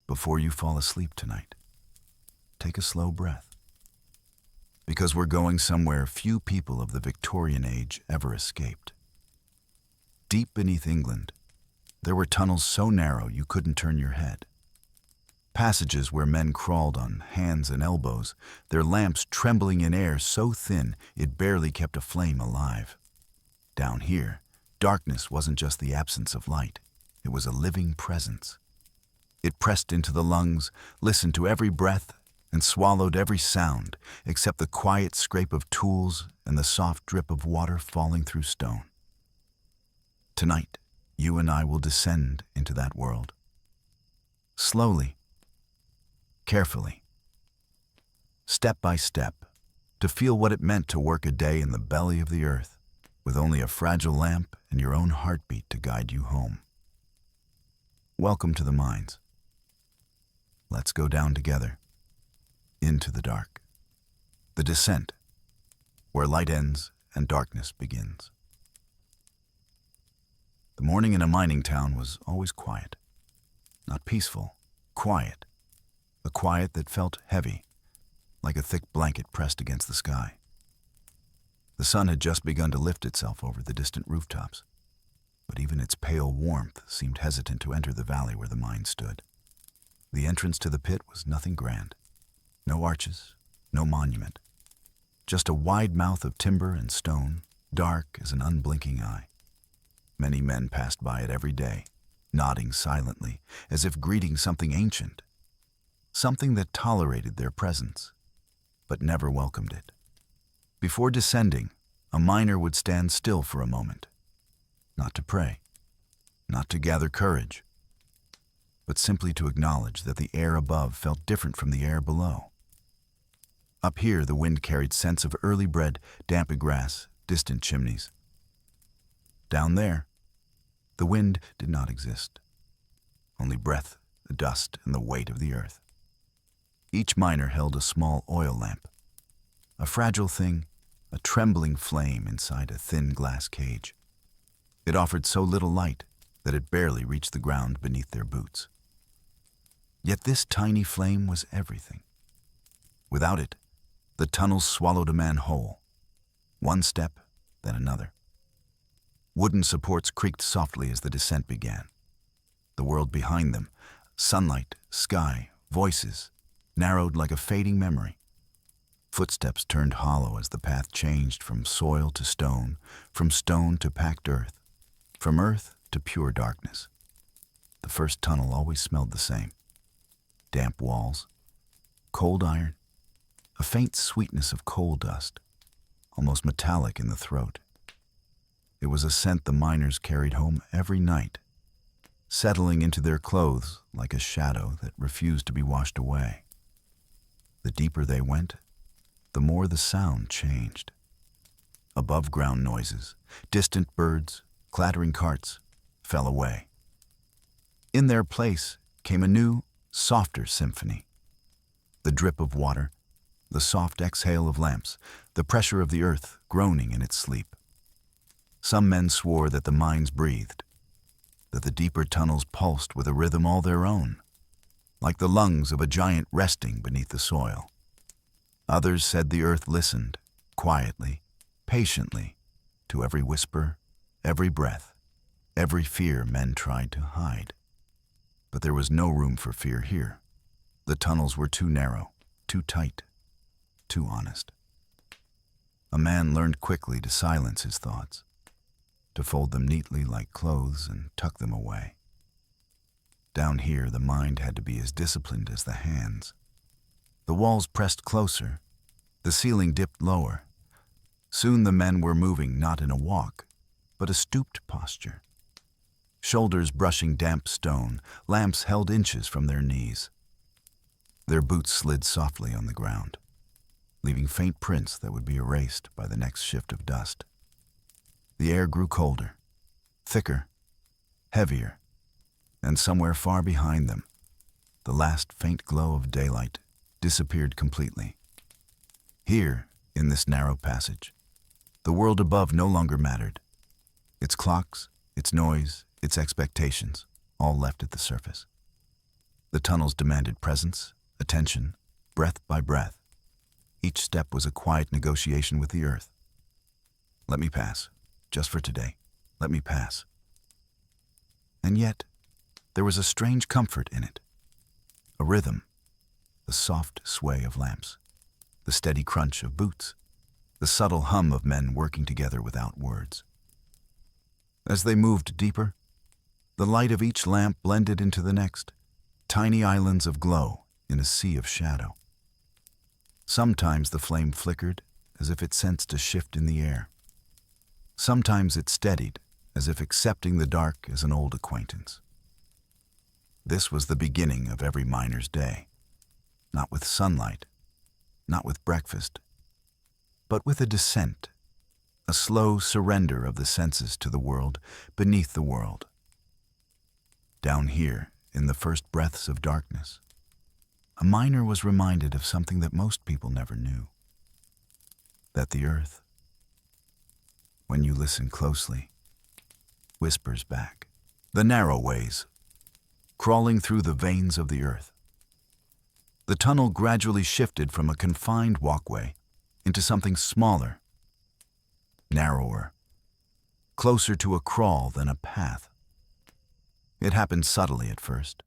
before you fall asleep tonight, take a slow breath. Because we're going somewhere few people of the Victorian age ever escaped. Deep beneath England, there were tunnels so narrow you couldn't turn your head. Passages where men crawled on hands and elbows, their lamps trembling in air so thin it barely kept a flame alive. Down here, darkness wasn't just the absence of light, it was a living presence. It pressed into the lungs, listened to every breath, and swallowed every sound except the quiet scrape of tools and the soft drip of water falling through stone. Tonight, you and I will descend into that world. Slowly, carefully, step by step, to feel what it meant to work a day in the belly of the earth, with only a fragile lamp and your own heartbeat to guide you home. Welcome to the mines. Let's go down together, into the dark. The descent, where light ends and darkness begins. The morning in a mining town was always quiet. Not peaceful, quiet. A quiet that felt heavy, like a thick blanket pressed against the sky. The sun had just begun to lift itself over the distant rooftops, but even its pale warmth seemed hesitant to enter the valley where the mine stood. The entrance to the pit was nothing grand. No arches, no monument. Just a wide mouth of timber and stone, dark as an unblinking eye. Many men passed by it every day, nodding silently, as if greeting something ancient, something that tolerated their presence, but never welcomed it. Before descending, a miner would stand still for a moment, not to pray, not to gather courage, but simply to acknowledge that the air above felt different from the air below. Up here, the wind carried scents of early bread, damp grass, distant chimneys. Down there, the wind did not exist. Only breath, the dust, and the weight of the earth. Each miner held a small oil lamp, a fragile thing, a trembling flame inside a thin glass cage. It offered so little light that it barely reached the ground beneath their boots. Yet this tiny flame was everything. Without it, the tunnels swallowed a man whole. One step, then another. Wooden supports creaked softly as the descent began. The world behind them, sunlight, sky, voices, narrowed like a fading memory. Footsteps turned hollow as the path changed from soil to stone, from stone to packed earth, from earth to pure darkness. The first tunnel always smelled the same. Damp walls, cold iron, a faint sweetness of coal dust, almost metallic in the throat. It was a scent the miners carried home every night, settling into their clothes like a shadow that refused to be washed away. The deeper they went, the more the sound changed. Above-ground noises, distant birds, clattering carts, fell away. In their place came a new, softer symphony. The drip of water, the soft exhale of lamps, the pressure of the earth groaning in its sleep. Some men swore that the mines breathed, that the deeper tunnels pulsed with a rhythm all their own, like the lungs of a giant resting beneath the soil. Others said the earth listened, quietly, patiently, to every whisper, every breath, every fear men tried to hide. But there was no room for fear here. The tunnels were too narrow, too tight, too honest. A man learned quickly to silence his thoughts, to fold them neatly like clothes and tuck them away. Down here, the mind had to be as disciplined as the hands. The walls pressed closer, the ceiling dipped lower. Soon the men were moving not in a walk, but a stooped posture. Shoulders brushing damp stone, lamps held inches from their knees. Their boots slid softly on the ground, leaving faint prints that would be erased by the next shift of dust. The air grew colder, thicker, heavier, and somewhere far behind them, the last faint glow of daylight disappeared completely. Here, in this narrow passage, the world above no longer mattered. Its clocks, its noise, its expectations, all left at the surface. The tunnels demanded presence, attention, breath by breath. Each step was a quiet negotiation with the earth. Let me pass, just for today. Let me pass. And yet, there was a strange comfort in it. A rhythm, the soft sway of lamps, the steady crunch of boots, the subtle hum of men working together without words. As they moved deeper, the light of each lamp blended into the next, tiny islands of glow in a sea of shadow. Sometimes the flame flickered as if it sensed a shift in the air. Sometimes it steadied as if accepting the dark as an old acquaintance. This was the beginning of every miner's day, not with sunlight, not with breakfast, but with a descent, a slow surrender of the senses to the world beneath the world. Down here, in the first breaths of darkness, a miner was reminded of something that most people never knew, that the earth, when you listen closely, whispers back. The narrow ways, crawling through the veins of the earth. The tunnel gradually shifted from a confined walkway into something smaller, narrower, closer to a crawl than a path. It happened subtly at first.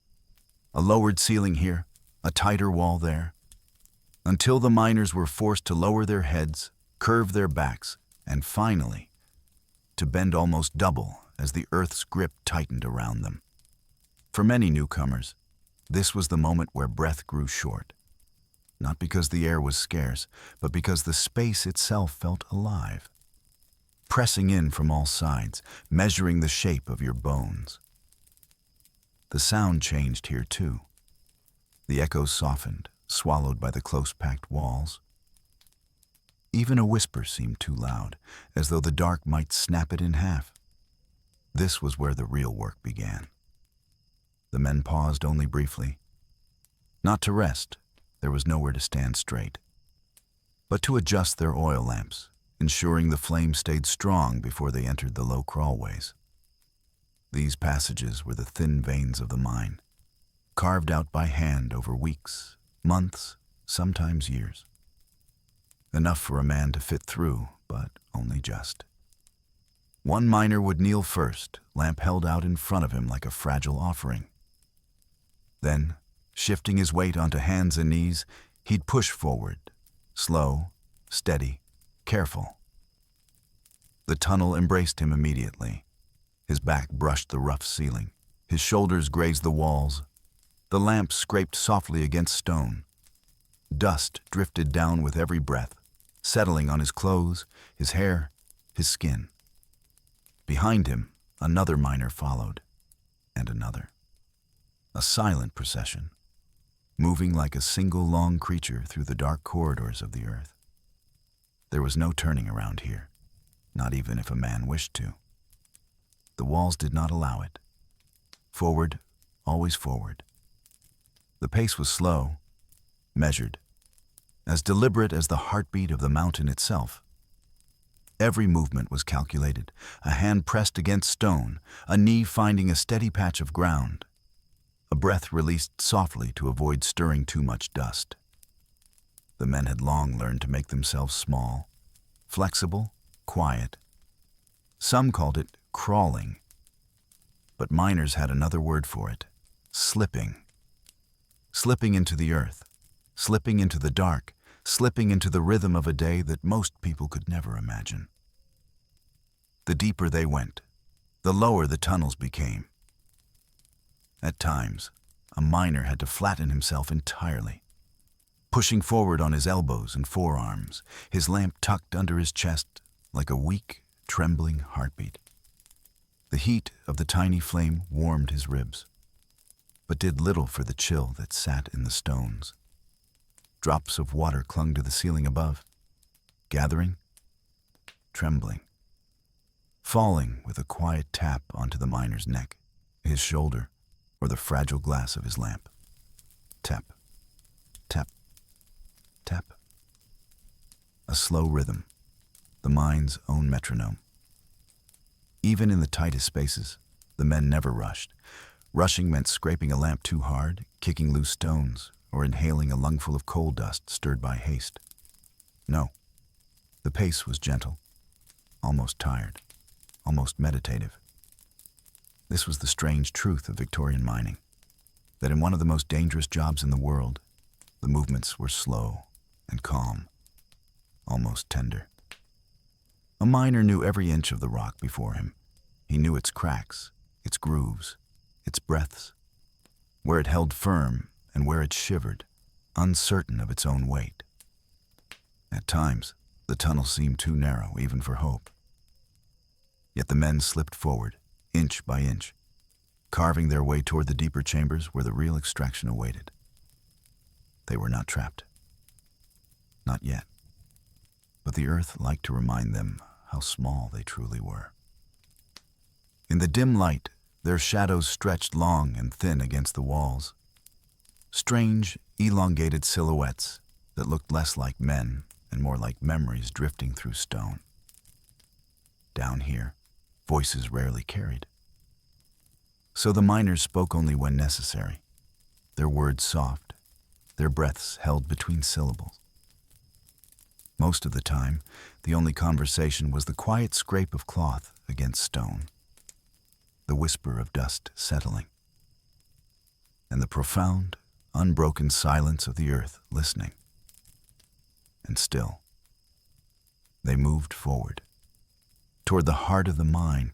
A lowered ceiling here, a tighter wall there, until the miners were forced to lower their heads, curve their backs, and finally, to bend almost double as the earth's grip tightened around them. For many newcomers, this was the moment where breath grew short, not because the air was scarce, but because the space itself felt alive, pressing in from all sides, measuring the shape of your bones. The sound changed here too. The echoes softened, swallowed by the close-packed walls. Even a whisper seemed too loud, as though the dark might snap it in half. This was where the real work began. The men paused only briefly. Not to rest, there was nowhere to stand straight, but to adjust their oil lamps, ensuring the flame stayed strong before they entered the low crawlways. These passages were the thin veins of the mine, carved out by hand over weeks, months, sometimes years. Enough for a man to fit through, but only just. One miner would kneel first, lamp held out in front of him like a fragile offering. Then, shifting his weight onto hands and knees, he'd push forward, slow, steady, careful. The tunnel embraced him immediately. His back brushed the rough ceiling. His shoulders grazed the walls. The lamp scraped softly against stone. Dust drifted down with every breath, settling on his clothes, his hair, his skin. Behind him, another miner followed, and another. A silent procession, moving like a single long creature through the dark corridors of the earth. There was no turning around here, not even if a man wished to. The walls did not allow it. Forward, always forward. The pace was slow, measured, as deliberate as the heartbeat of the mountain itself. Every movement was calculated, a hand pressed against stone, a knee finding a steady patch of ground, a breath released softly to avoid stirring too much dust. The men had long learned to make themselves small, flexible, quiet. Some called it crawling, but miners had another word for it: slipping. Slipping into the earth, slipping into the dark, slipping into the rhythm of a day that most people could never imagine. The deeper they went, the lower the tunnels became. At times, a miner had to flatten himself entirely, pushing forward on his elbows and forearms, his lamp tucked under his chest like a weak, trembling heartbeat. The heat of the tiny flame warmed his ribs, but did little for the chill that sat in the stones. Drops of water clung to the ceiling above, gathering, trembling, falling with a quiet tap onto the miner's neck, his shoulder, or the fragile glass of his lamp. Tap, tap, tap. A slow rhythm, the mine's own metronome. Even in the tightest spaces, the men never rushed. Rushing meant scraping a lamp too hard, kicking loose stones, or inhaling a lungful of coal dust stirred by haste. No, the pace was gentle, almost tired, almost meditative. This was the strange truth of Victorian mining, that in one of the most dangerous jobs in the world, the movements were slow and calm, almost tender. A miner knew every inch of the rock before him. He knew its cracks, its grooves, its breaths, where it held firm and where it shivered, uncertain of its own weight. At times, the tunnel seemed too narrow even for hope. Yet the men slipped forward, inch by inch, carving their way toward the deeper chambers where the real extraction awaited. They were not trapped. Not yet. But the earth liked to remind them how small they truly were. In the dim light, their shadows stretched long and thin against the walls. Strange, elongated silhouettes that looked less like men and more like memories drifting through stone. Down here, voices rarely carried. So the miners spoke only when necessary, their words soft, their breaths held between syllables. Most of the time, the only conversation was the quiet scrape of cloth against stone, the whisper of dust settling, and the profound, unbroken silence of the earth listening. And still, they moved forward, toward the heart of the mine,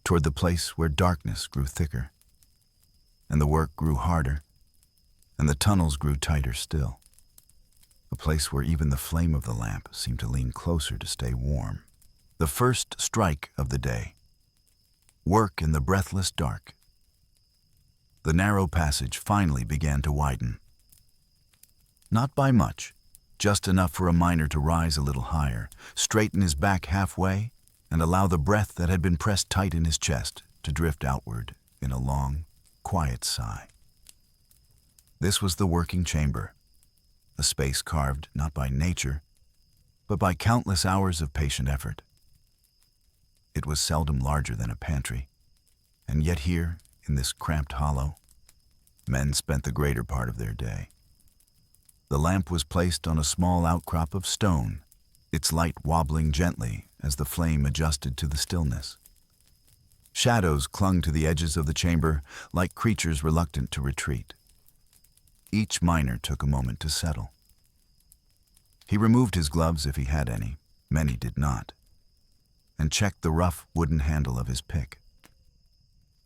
toward the place where darkness grew thicker, and the work grew harder, and the tunnels grew tighter still, a place where even the flame of the lamp seemed to lean closer to stay warm. The first strike of the day. Work in the breathless dark. The narrow passage finally began to widen. Not by much, just enough for a miner to rise a little higher, straighten his back halfway, and allow the breath that had been pressed tight in his chest to drift outward in a long, quiet sigh. This was the working chamber, a space carved not by nature, but by countless hours of patient effort. It was seldom larger than a pantry, and yet here, in this cramped hollow, men spent the greater part of their day. The lamp was placed on a small outcrop of stone, its light wobbling gently as the flame adjusted to the stillness. Shadows clung to the edges of the chamber like creatures reluctant to retreat. Each miner took a moment to settle. He removed his gloves if he had any, many did not, and checked the rough wooden handle of his pick.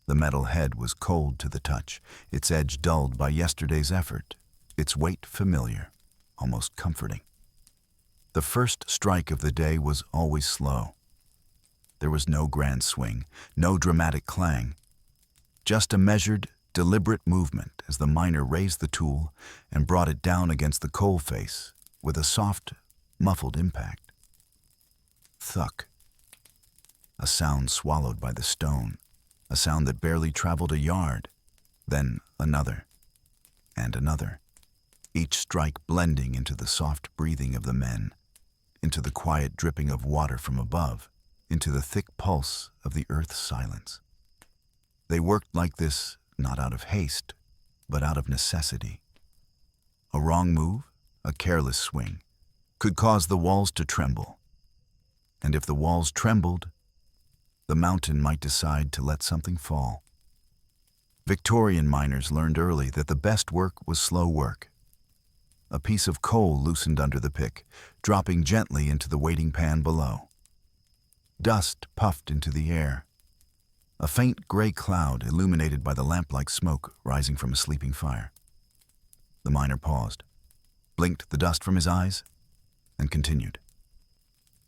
The metal head was cold to the touch, its edge dulled by yesterday's effort, its weight familiar, almost comforting. The first strike of the day was always slow. There was no grand swing, no dramatic clang, just a measured, deliberate movement as the miner raised the tool and brought it down against the coal face with a soft, muffled impact. Thuck. A sound swallowed by the stone, a sound that barely traveled a yard, then another, and another, each strike blending into the soft breathing of the men, into the quiet dripping of water from above, into the thick pulse of the earth's silence. They worked like this not out of haste, but out of necessity. A wrong move, a careless swing, could cause the walls to tremble. And if the walls trembled, the mountain might decide to let something fall. Victorian miners learned early that the best work was slow work. A piece of coal loosened under the pick, dropping gently into the waiting pan below. Dust puffed into the air. A faint gray cloud illuminated by the lamp-like smoke rising from a sleeping fire. The miner paused, blinked the dust from his eyes, and continued.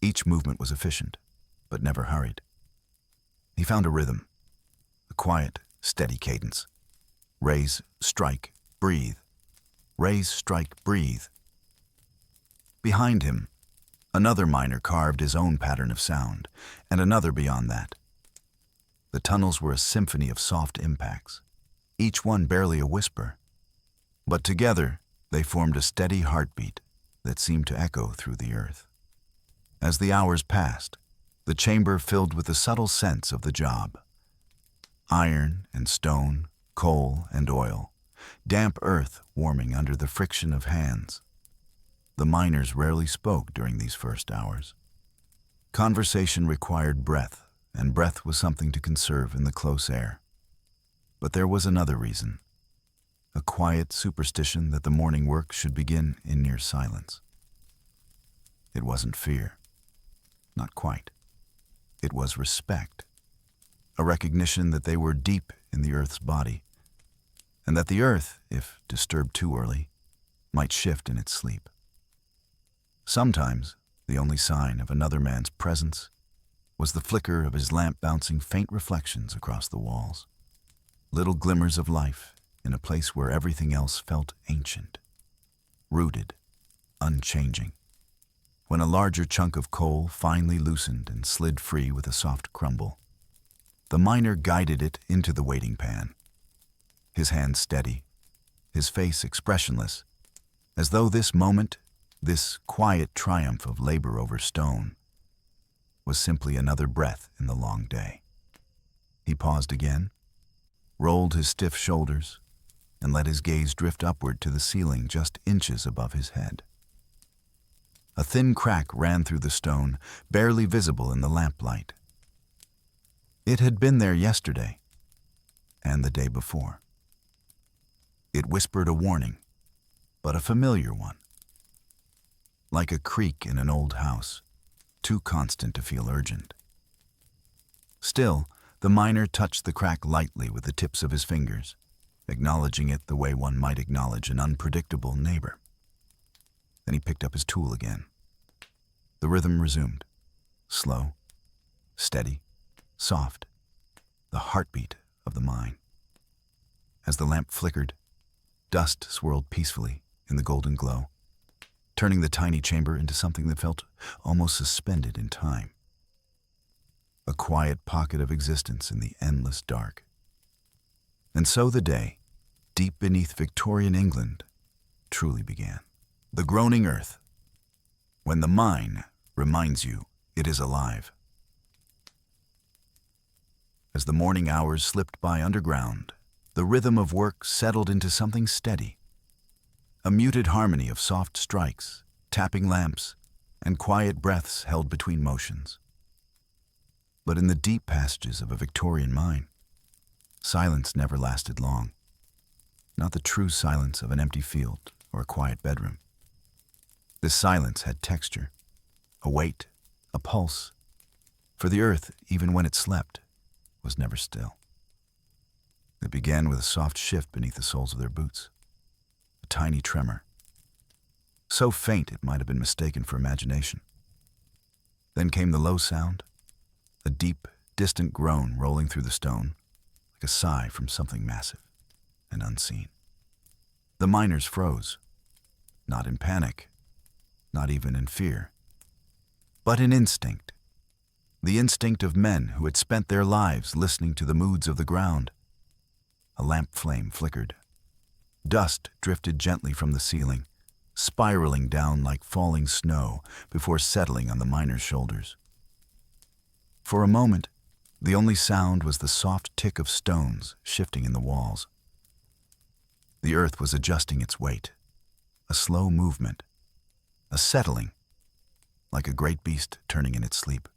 Each movement was efficient, but never hurried. He found a rhythm, a quiet, steady cadence. Raise, strike, breathe. Raise, strike, breathe. Behind him, another miner carved his own pattern of sound, and another beyond that. The tunnels were a symphony of soft impacts, each one barely a whisper. But together, they formed a steady heartbeat that seemed to echo through the earth. As the hours passed, the chamber filled with the subtle sense of the job. Iron and stone, coal and oil, damp earth warming under the friction of hands. The miners rarely spoke during these first hours. Conversation required breath, and breath was something to conserve in the close air. But there was another reason, a quiet superstition that the morning work should begin in near silence. It wasn't fear. Not quite. It was respect, a recognition that they were deep in the earth's body, and that the earth, if disturbed too early, might shift in its sleep. Sometimes, the only sign of another man's presence was the flicker of his lamp bouncing faint reflections across the walls, little glimmers of life in a place where everything else felt ancient, rooted, unchanging. When a larger chunk of coal finally loosened and slid free with a soft crumble, the miner guided it into the waiting pan, his hand steady, his face expressionless, as though this moment, this quiet triumph of labor over stone, was simply another breath in the long day. He paused again, rolled his stiff shoulders, and let his gaze drift upward to the ceiling just inches above his head. A thin crack ran through the stone, barely visible in the lamplight. It had been there yesterday, and the day before. It whispered a warning, but a familiar one. Like a creak in an old house, too constant to feel urgent. Still, the miner touched the crack lightly with the tips of his fingers, acknowledging it the way one might acknowledge an unpredictable neighbor. Then he picked up his tool again. The rhythm resumed, slow, steady, soft, the heartbeat of the mine. As the lamp flickered, dust swirled peacefully in the golden glow, turning the tiny chamber into something that felt almost suspended in time. A quiet pocket of existence in the endless dark. And so the day, deep beneath Victorian England, truly began. The groaning earth, when the mine reminds you it is alive. As the morning hours slipped by underground, the rhythm of work settled into something steady. A muted harmony of soft strikes, tapping lamps, and quiet breaths held between motions. But in the deep passages of a Victorian mine, silence never lasted long. Not the true silence of an empty field or a quiet bedroom. This silence had texture, a weight, a pulse, for the earth, even when it slept, was never still. It began with a soft shift beneath the soles of their boots, a tiny tremor, so faint it might have been mistaken for imagination. Then came the low sound, a deep, distant groan rolling through the stone, like a sigh from something massive and unseen. The miners froze, not in panic, not even in fear, but in instinct, the instinct of men who had spent their lives listening to the moods of the ground. A lamp flame flickered. Dust drifted gently from the ceiling, spiraling down like falling snow before settling on the miners' shoulders. For a moment, the only sound was the soft tick of stones shifting in the walls. The earth was adjusting its weight, a slow movement, a settling, like a great beast turning in its sleep.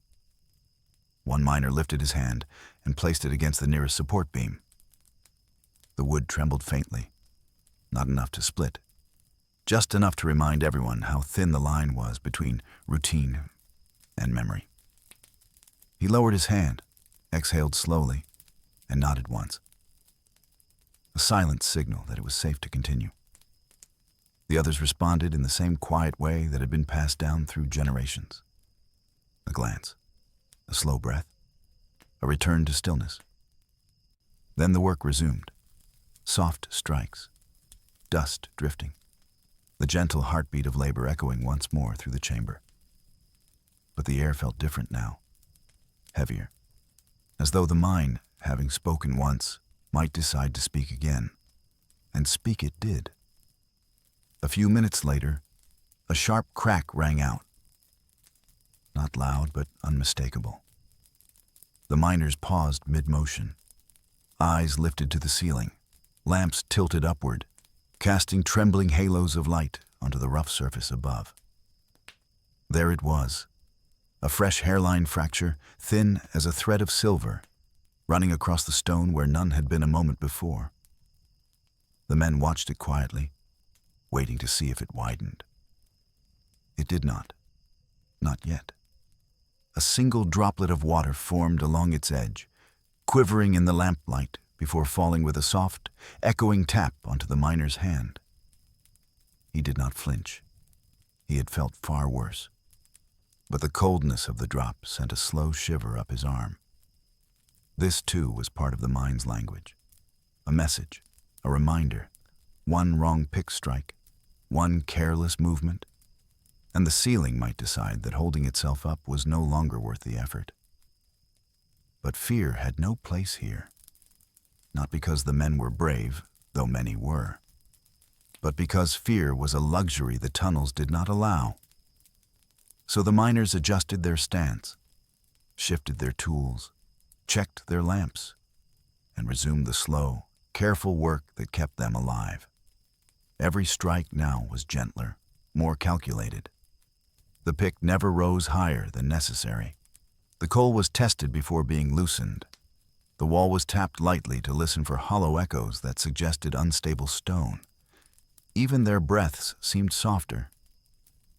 One miner lifted his hand and placed it against the nearest support beam. The wood trembled faintly, not enough to split, just enough to remind everyone how thin the line was between routine and memory. He lowered his hand, exhaled slowly, and nodded once. A silent signal that it was safe to continue. The others responded in the same quiet way that had been passed down through generations. A glance, a slow breath, a return to stillness. Then the work resumed. Soft strikes, dust drifting, the gentle heartbeat of labor echoing once more through the chamber. But the air felt different now, heavier, as though the mine, having spoken once, might decide to speak again, and speak it did. A few minutes later, a sharp crack rang out. Not loud, but unmistakable. The miners paused mid-motion, eyes lifted to the ceiling, lamps tilted upward, casting trembling halos of light onto the rough surface above. There it was, a fresh hairline fracture, thin as a thread of silver, running across the stone where none had been a moment before. The men watched it quietly, waiting to see if it widened. It did not yet. A single droplet of water formed along its edge, quivering in the lamplight before falling with a soft, echoing tap onto the miner's hand. He did not flinch. He had felt far worse. But the coldness of the drop sent a slow shiver up his arm. This, too, was part of the mine's language. A message, a reminder, one wrong pick strike, one careless movement, and the ceiling might decide that holding itself up was no longer worth the effort. But fear had no place here. Not because the men were brave, though many were, but because fear was a luxury the tunnels did not allow. So the miners adjusted their stance, shifted their tools, checked their lamps, and resumed the slow, careful work that kept them alive. Every strike now was gentler, more calculated. The pick never rose higher than necessary. The coal was tested before being loosened. The wall was tapped lightly to listen for hollow echoes that suggested unstable stone. Even their breaths seemed softer,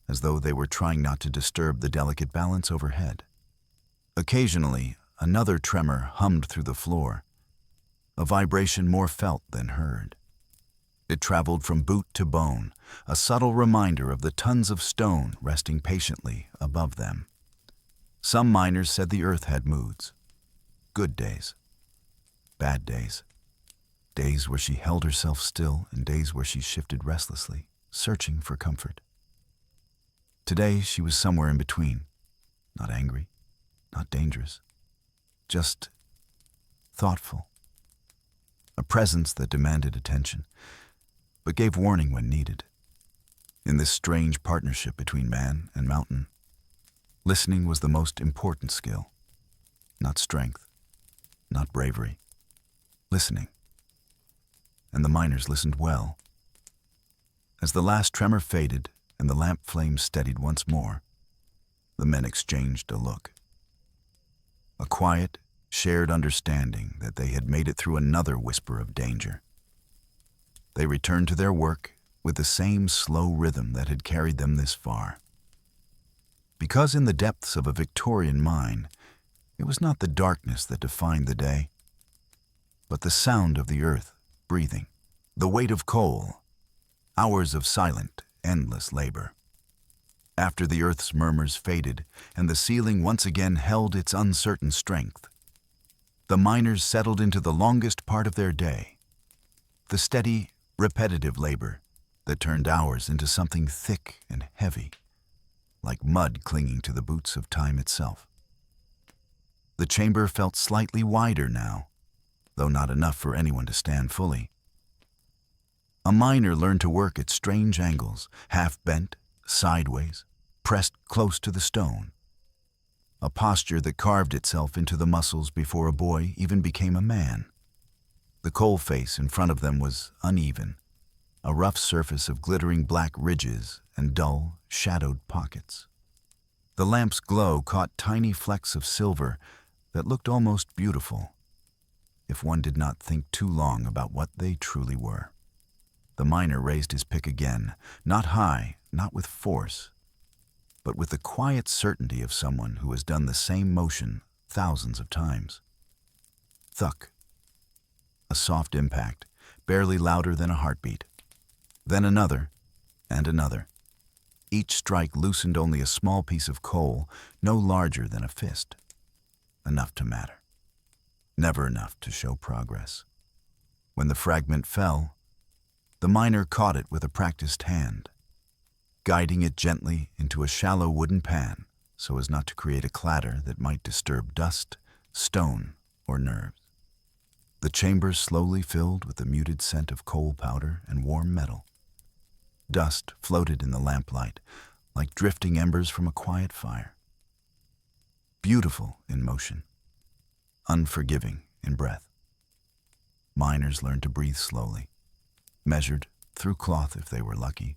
as though they were trying not to disturb the delicate balance overhead. Occasionally, another tremor hummed through the floor, a vibration more felt than heard. It traveled from boot to bone, a subtle reminder of the tons of stone resting patiently above them. Some miners said the earth had moods. Good days, bad days, days where she held herself still and days where she shifted restlessly, searching for comfort. Today she was somewhere in between, not angry, not dangerous, just thoughtful. A presence that demanded attention, but gave warning when needed. In this strange partnership between man and mountain, listening was the most important skill. Not strength, not bravery. Listening. And the miners listened well. As the last tremor faded and the lamp flame steadied once more, the men exchanged a look. A quiet, shared understanding that they had made it through another whisper of danger. They returned to their work with the same slow rhythm that had carried them this far. Because in the depths of a Victorian mine, it was not the darkness that defined the day, but the sound of the earth breathing, the weight of coal, hours of silent, endless labor. After the earth's murmurs faded and the ceiling once again held its uncertain strength, the miners settled into the longest part of their day, the steady, repetitive labor that turned hours into something thick and heavy, like mud clinging to the boots of time itself. The chamber felt slightly wider now, though not enough for anyone to stand fully. A miner learned to work at strange angles, half bent, sideways, pressed close to the stone. A posture that carved itself into the muscles before a boy even became a man. The coal face in front of them was uneven, a rough surface of glittering black ridges and dull, shadowed pockets. The lamp's glow caught tiny flecks of silver that looked almost beautiful, if one did not think too long about what they truly were. The miner raised his pick again, not high, not with force, but with the quiet certainty of someone who has done the same motion thousands of times. Thuck. A soft impact, barely louder than a heartbeat. Then another, and another. Each strike loosened only a small piece of coal, no larger than a fist. Enough to matter. Never enough to show progress. When the fragment fell, the miner caught it with a practiced hand, guiding it gently into a shallow wooden pan so as not to create a clatter that might disturb dust, stone, or nerves. The chamber slowly filled with the muted scent of coal powder and warm metal. Dust floated in the lamplight like drifting embers from a quiet fire. Beautiful in motion, unforgiving in breath. miners learned to breathe slowly, measured through cloth if they were lucky,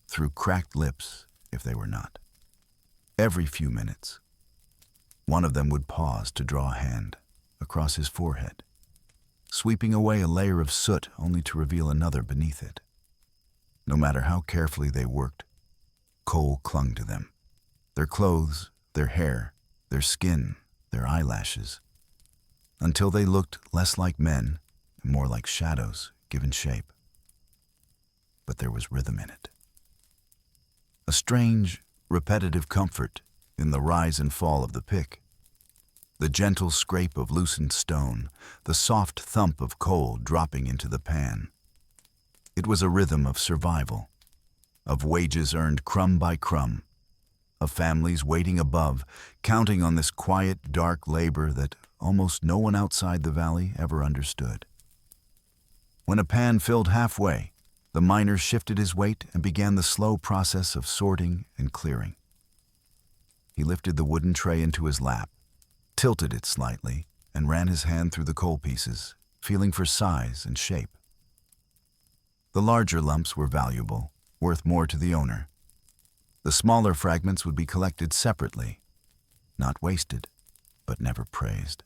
through cracked lips if they were not. Every few minutes, one of them would pause to draw a hand across his forehead, sweeping away a layer of soot only to reveal another beneath it. No matter how carefully they worked, coal clung to them. Their clothes, their hair, their skin, their eyelashes, until they looked less like men and more like shadows given shape. But there was rhythm in it. A strange, repetitive comfort in the rise and fall of the pick. The gentle scrape of loosened stone, the soft thump of coal dropping into the pan. It was a rhythm of survival, of wages earned crumb by crumb, of families waiting above, counting on this quiet, dark labor that almost no one outside the valley ever understood. When a pan filled halfway, the miner shifted his weight and began the slow process of sorting and clearing. He lifted the wooden tray into his lap, tilted it slightly, and ran his hand through the coal pieces, feeling for size and shape. The larger lumps were valuable, worth more to the owner. The smaller fragments would be collected separately, not wasted, but never praised.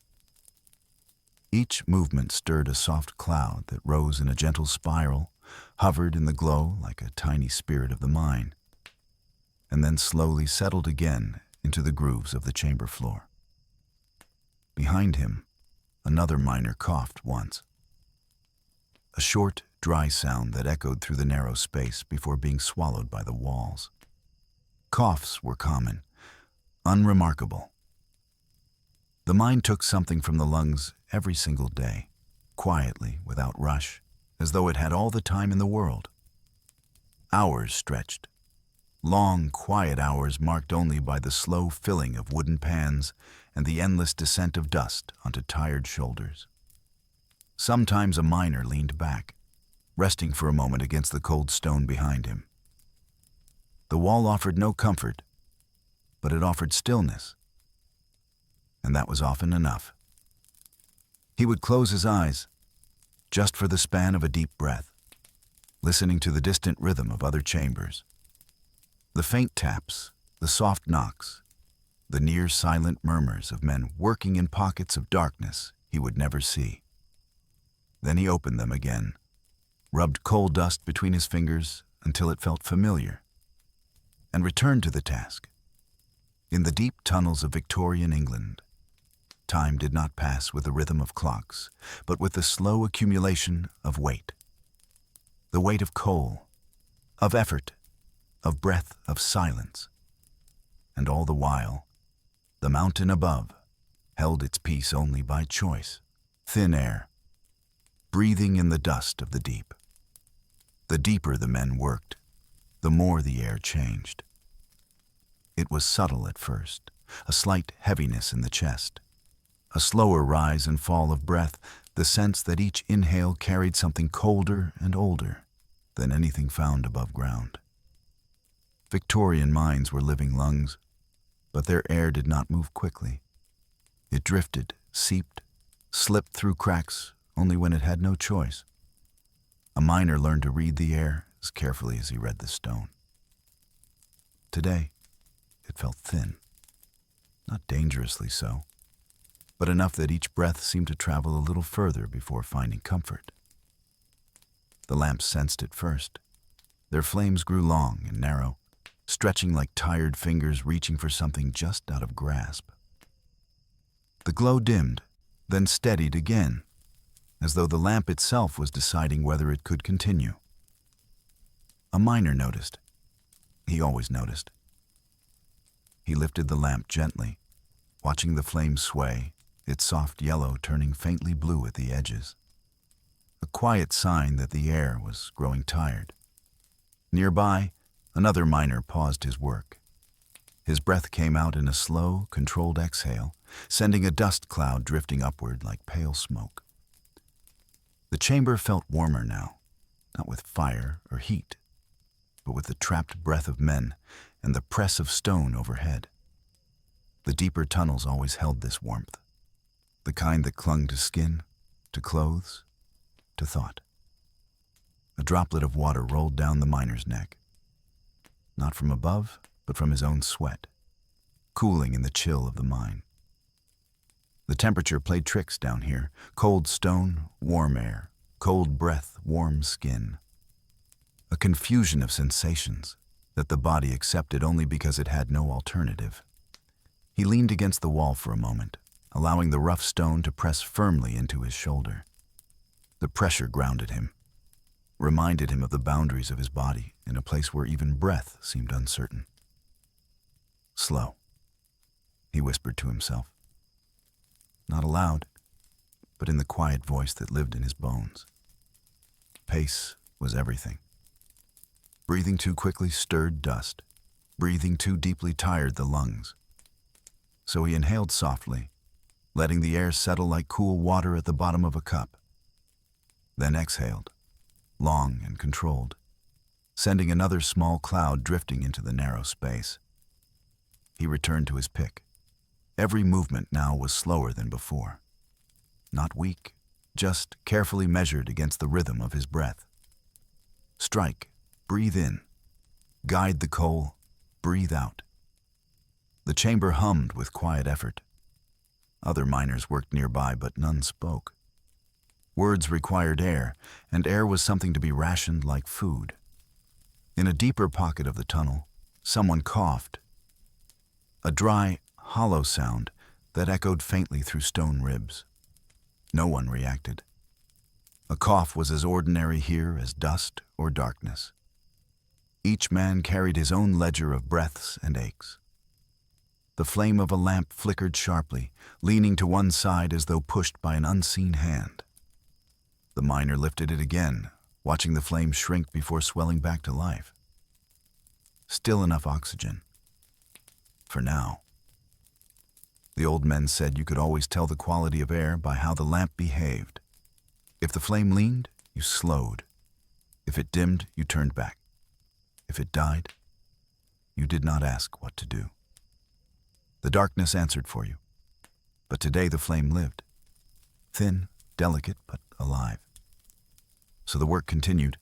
Each movement stirred a soft cloud that rose in a gentle spiral, hovered in the glow like a tiny spirit of the mine, and then slowly settled again into the grooves of the chamber floor. Behind him, another miner coughed once. A short, dry sound that echoed through the narrow space before being swallowed by the walls. Coughs were common, unremarkable. The mine took something from the lungs every single day, quietly, without rush, as though it had all the time in the world. Hours stretched. Long, quiet hours marked only by the slow filling of wooden pans and the endless descent of dust onto tired shoulders. Sometimes a miner leaned back, resting for a moment against the cold stone behind him. The wall offered no comfort, but it offered stillness, and that was often enough. He would close his eyes, just for the span of a deep breath, listening to the distant rhythm of other chambers. The faint taps, the soft knocks, the near silent murmurs of men working in pockets of darkness he would never see. Then he opened them again, rubbed coal dust between his fingers until it felt familiar, and returned to the task. In the deep tunnels of Victorian England, time did not pass with the rhythm of clocks, but with the slow accumulation of weight. The weight of coal, of effort, of breath, of silence. And all the while, the mountain above held its peace only by choice, thin air, breathing in the dust of the deep. The deeper the men worked, the more the air changed. It was subtle at first, a slight heaviness in the chest, a slower rise and fall of breath, the sense that each inhale carried something colder and older than anything found above ground. Victorian mines were living lungs, but their air did not move quickly. It drifted, seeped, slipped through cracks only when it had no choice. A miner learned to read the air as carefully as he read the stone. Today, it felt thin, not dangerously so, but enough that each breath seemed to travel a little further before finding comfort. The lamps sensed it first. Their flames grew long and narrow, stretching like tired fingers reaching for something just out of grasp. The glow dimmed, then steadied again, as though the lamp itself was deciding whether it could continue. A miner noticed. He always noticed. He lifted the lamp gently, watching the flame sway, its soft yellow turning faintly blue at the edges. A quiet sign that the air was growing tired. Nearby, another miner paused his work. His breath came out in a slow, controlled exhale, sending a dust cloud drifting upward like pale smoke. The chamber felt warmer now, not with fire or heat, but with the trapped breath of men and the press of stone overhead. The deeper tunnels always held this warmth, the kind that clung to skin, to clothes, to thought. A droplet of water rolled down the miner's neck. Not from above, but from his own sweat, cooling in the chill of the mine. The temperature played tricks down here. Cold stone, warm air, cold breath, warm skin. A confusion of sensations that the body accepted only because it had no alternative. He leaned against the wall for a moment, allowing the rough stone to press firmly into his shoulder. The pressure grounded him, reminded him of the boundaries of his body in a place where even breath seemed uncertain. Slow, he whispered to himself. Not aloud, but in the quiet voice that lived in his bones. Pace was everything. Breathing too quickly stirred dust. Breathing too deeply tired the lungs. So he inhaled softly, letting the air settle like cool water at the bottom of a cup. Then exhaled, long and controlled, sending another small cloud drifting into the narrow space. He returned to his pick. Every movement now was slower than before. Not weak, just carefully measured against the rhythm of his breath. Strike, breathe in. Guide the coal, breathe out. The chamber hummed with quiet effort. Other miners worked nearby, but none spoke. Words required air, and air was something to be rationed like food. In a deeper pocket of the tunnel, someone coughed. A dry, hollow sound that echoed faintly through stone ribs. No one reacted. A cough was as ordinary here as dust or darkness. Each man carried his own ledger of breaths and aches. The flame of a lamp flickered sharply, leaning to one side as though pushed by an unseen hand. The miner lifted it again, watching the flame shrink before swelling back to life. Still enough oxygen. For now. The old men said you could always tell the quality of air by how the lamp behaved. If the flame leaned, you slowed. If it dimmed, you turned back. If it died, you did not ask what to do. The darkness answered for you. But today the flame lived. Thin, delicate, but alive. So the work continued.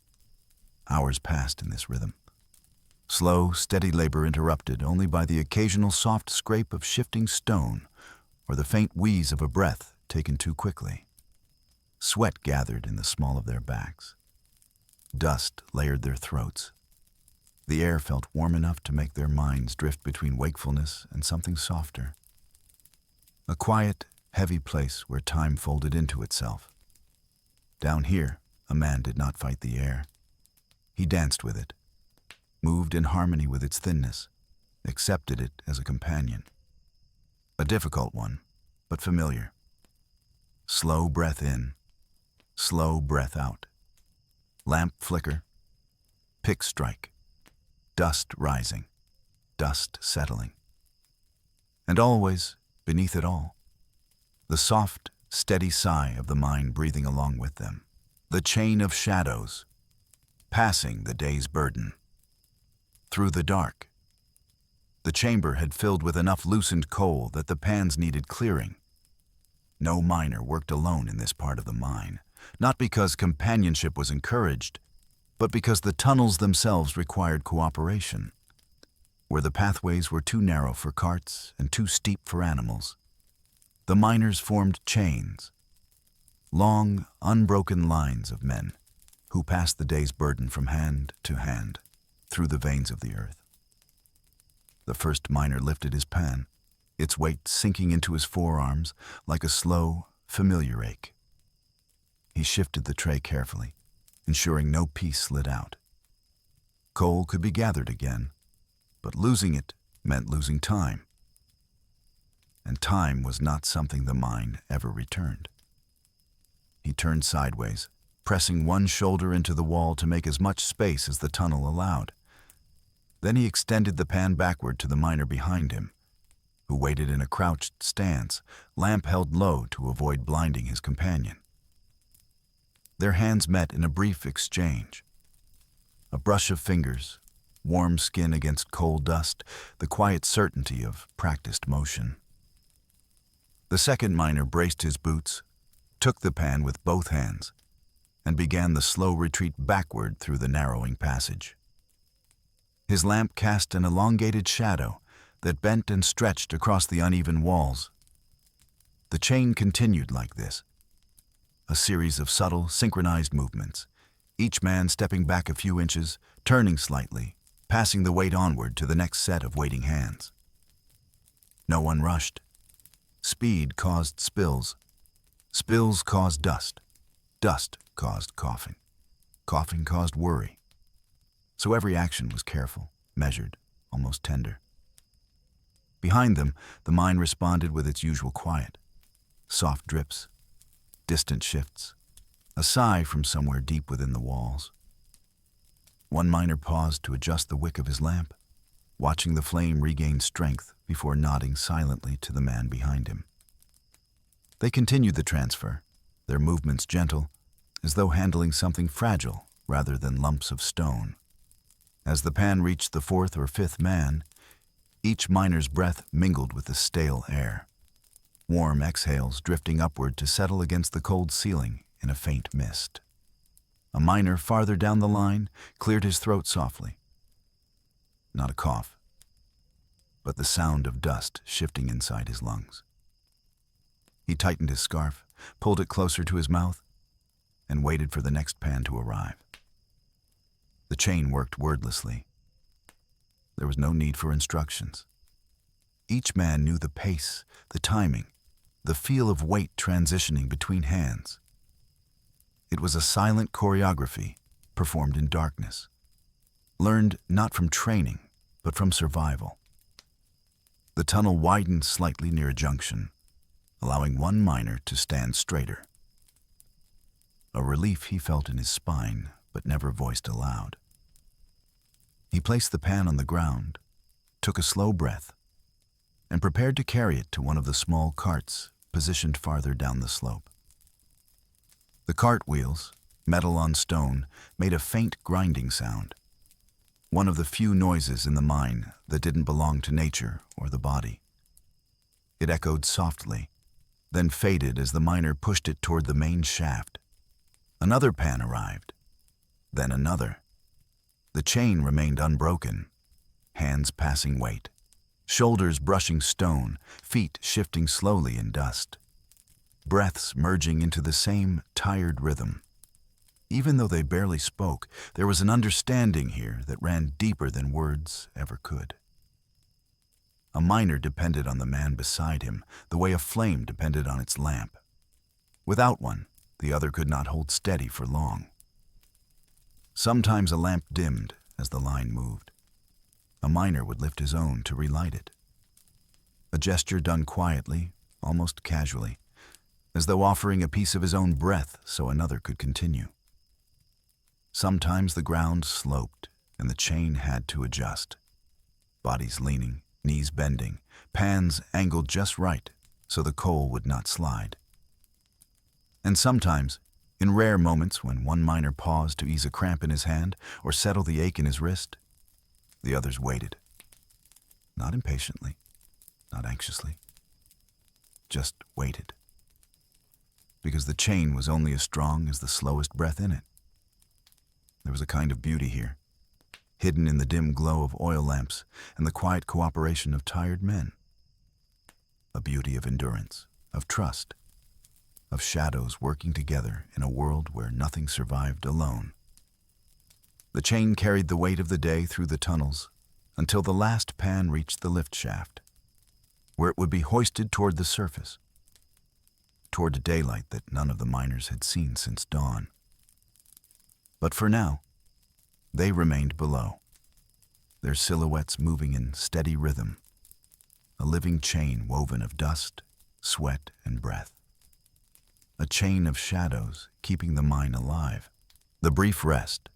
Hours passed in this rhythm. Slow, steady labor interrupted only by the occasional soft scrape of shifting stone or the faint wheeze of a breath taken too quickly. Sweat gathered in the small of their backs. Dust layered their throats. The air felt warm enough to make their minds drift between wakefulness and something softer. A quiet, heavy place where time folded into itself. Down here, a man did not fight the air. He danced with it, moved in harmony with its thinness, accepted it as a companion. A difficult one, but familiar. Slow breath in, slow breath out. Lamp flicker, pick strike, dust rising, dust settling. And always, beneath it all, the soft, steady sigh of the mine breathing along with them. The chain of shadows, passing the day's burden. Through the dark. The chamber had filled with enough loosened coal that the pans needed clearing. No miner worked alone in this part of the mine, not because companionship was encouraged, but because the tunnels themselves required cooperation. Where the pathways were too narrow for carts and too steep for animals, the miners formed chains, long, unbroken lines of men who passed the day's burden from hand to hand through the veins of the earth. The first miner lifted his pan, its weight sinking into his forearms like a slow, familiar ache. He shifted the tray carefully, ensuring no piece slid out. Coal could be gathered again, but losing it meant losing time. And time was not something the mine ever returned. He turned sideways, pressing one shoulder into the wall to make as much space as the tunnel allowed. Then he extended the pan backward to the miner behind him, who waited in a crouched stance, lamp held low to avoid blinding his companion. Their hands met in a brief exchange. A brush of fingers, warm skin against coal dust, the quiet certainty of practiced motion. The second miner braced his boots, took the pan with both hands, and began the slow retreat backward through the narrowing passage. His lamp cast an elongated shadow that bent and stretched across the uneven walls. The chain continued like this, a series of subtle, synchronized movements, each man stepping back a few inches, turning slightly, passing the weight onward to the next set of waiting hands. No one rushed. Speed caused spills. Spills caused dust. Dust caused coughing. Coughing caused worry. So every action was careful, measured, almost tender. Behind them, the mind responded with its usual quiet. Soft drips, distant shifts, a sigh from somewhere deep within the walls. One miner paused to adjust the wick of his lamp, watching the flame regain strength before nodding silently to the man behind him. They continued the transfer, their movements gentle, as though handling something fragile rather than lumps of stone. As the pan reached the fourth or fifth man, each miner's breath mingled with the stale air, warm exhales drifting upward to settle against the cold ceiling in a faint mist. A miner farther down the line cleared his throat softly. Not a cough, but the sound of dust shifting inside his lungs. He tightened his scarf, pulled it closer to his mouth, and waited for the next pan to arrive. The chain worked wordlessly. There was no need for instructions. Each man knew the pace, the timing, the feel of weight transitioning between hands. It was a silent choreography performed in darkness, learned not from training, but from survival. The tunnel widened slightly near a junction, allowing one miner to stand straighter. A relief he felt in his spine, but never voiced aloud. He placed the pan on the ground, took a slow breath, and prepared to carry it to one of the small carts positioned farther down the slope. The cart wheels, metal on stone, made a faint grinding sound, one of the few noises in the mine that didn't belong to nature or the body. It echoed softly, then faded as the miner pushed it toward the main shaft. Another pan arrived, then another. The chain remained unbroken, hands passing weight, shoulders brushing stone, feet shifting slowly in dust, breaths merging into the same tired rhythm. Even though they barely spoke, there was an understanding here that ran deeper than words ever could. A miner depended on the man beside him the way a flame depended on its lamp. Without one, the other could not hold steady for long. Sometimes a lamp dimmed as the line moved. A miner would lift his own to relight it. A gesture done quietly, almost casually, as though offering a piece of his own breath so another could continue. Sometimes the ground sloped and the chain had to adjust. Bodies leaning, knees bending, pans angled just right so the coal would not slide. And sometimes, in rare moments when one miner paused to ease a cramp in his hand or settle the ache in his wrist, the others waited. Not impatiently, not anxiously, just waited. Because the chain was only as strong as the slowest breath in it. There was a kind of beauty here, hidden in the dim glow of oil lamps and the quiet cooperation of tired men. A beauty of endurance, of trust, of shadows working together in a world where nothing survived alone. The chain carried the weight of the day through the tunnels until the last pan reached the lift shaft, where it would be hoisted toward the surface, toward daylight that none of the miners had seen since dawn. But for now, they remained below, their silhouettes moving in steady rhythm, a living chain woven of dust, sweat, and breath. A chain of shadows keeping the mine alive. The brief rest,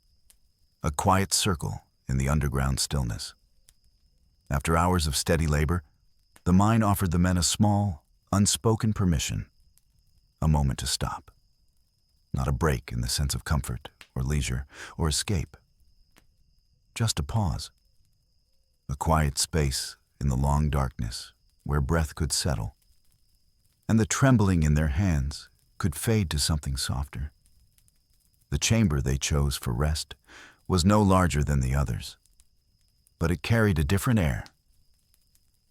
a quiet circle in the underground stillness. After hours of steady labor, the mine offered the men a small, unspoken permission, a moment to stop. Not a break in the sense of comfort or leisure or escape. Just a pause. A quiet space in the long darkness where breath could settle, and the trembling in their hands could fade to something softer. The chamber they chose for rest was no larger than the others, but it carried a different air,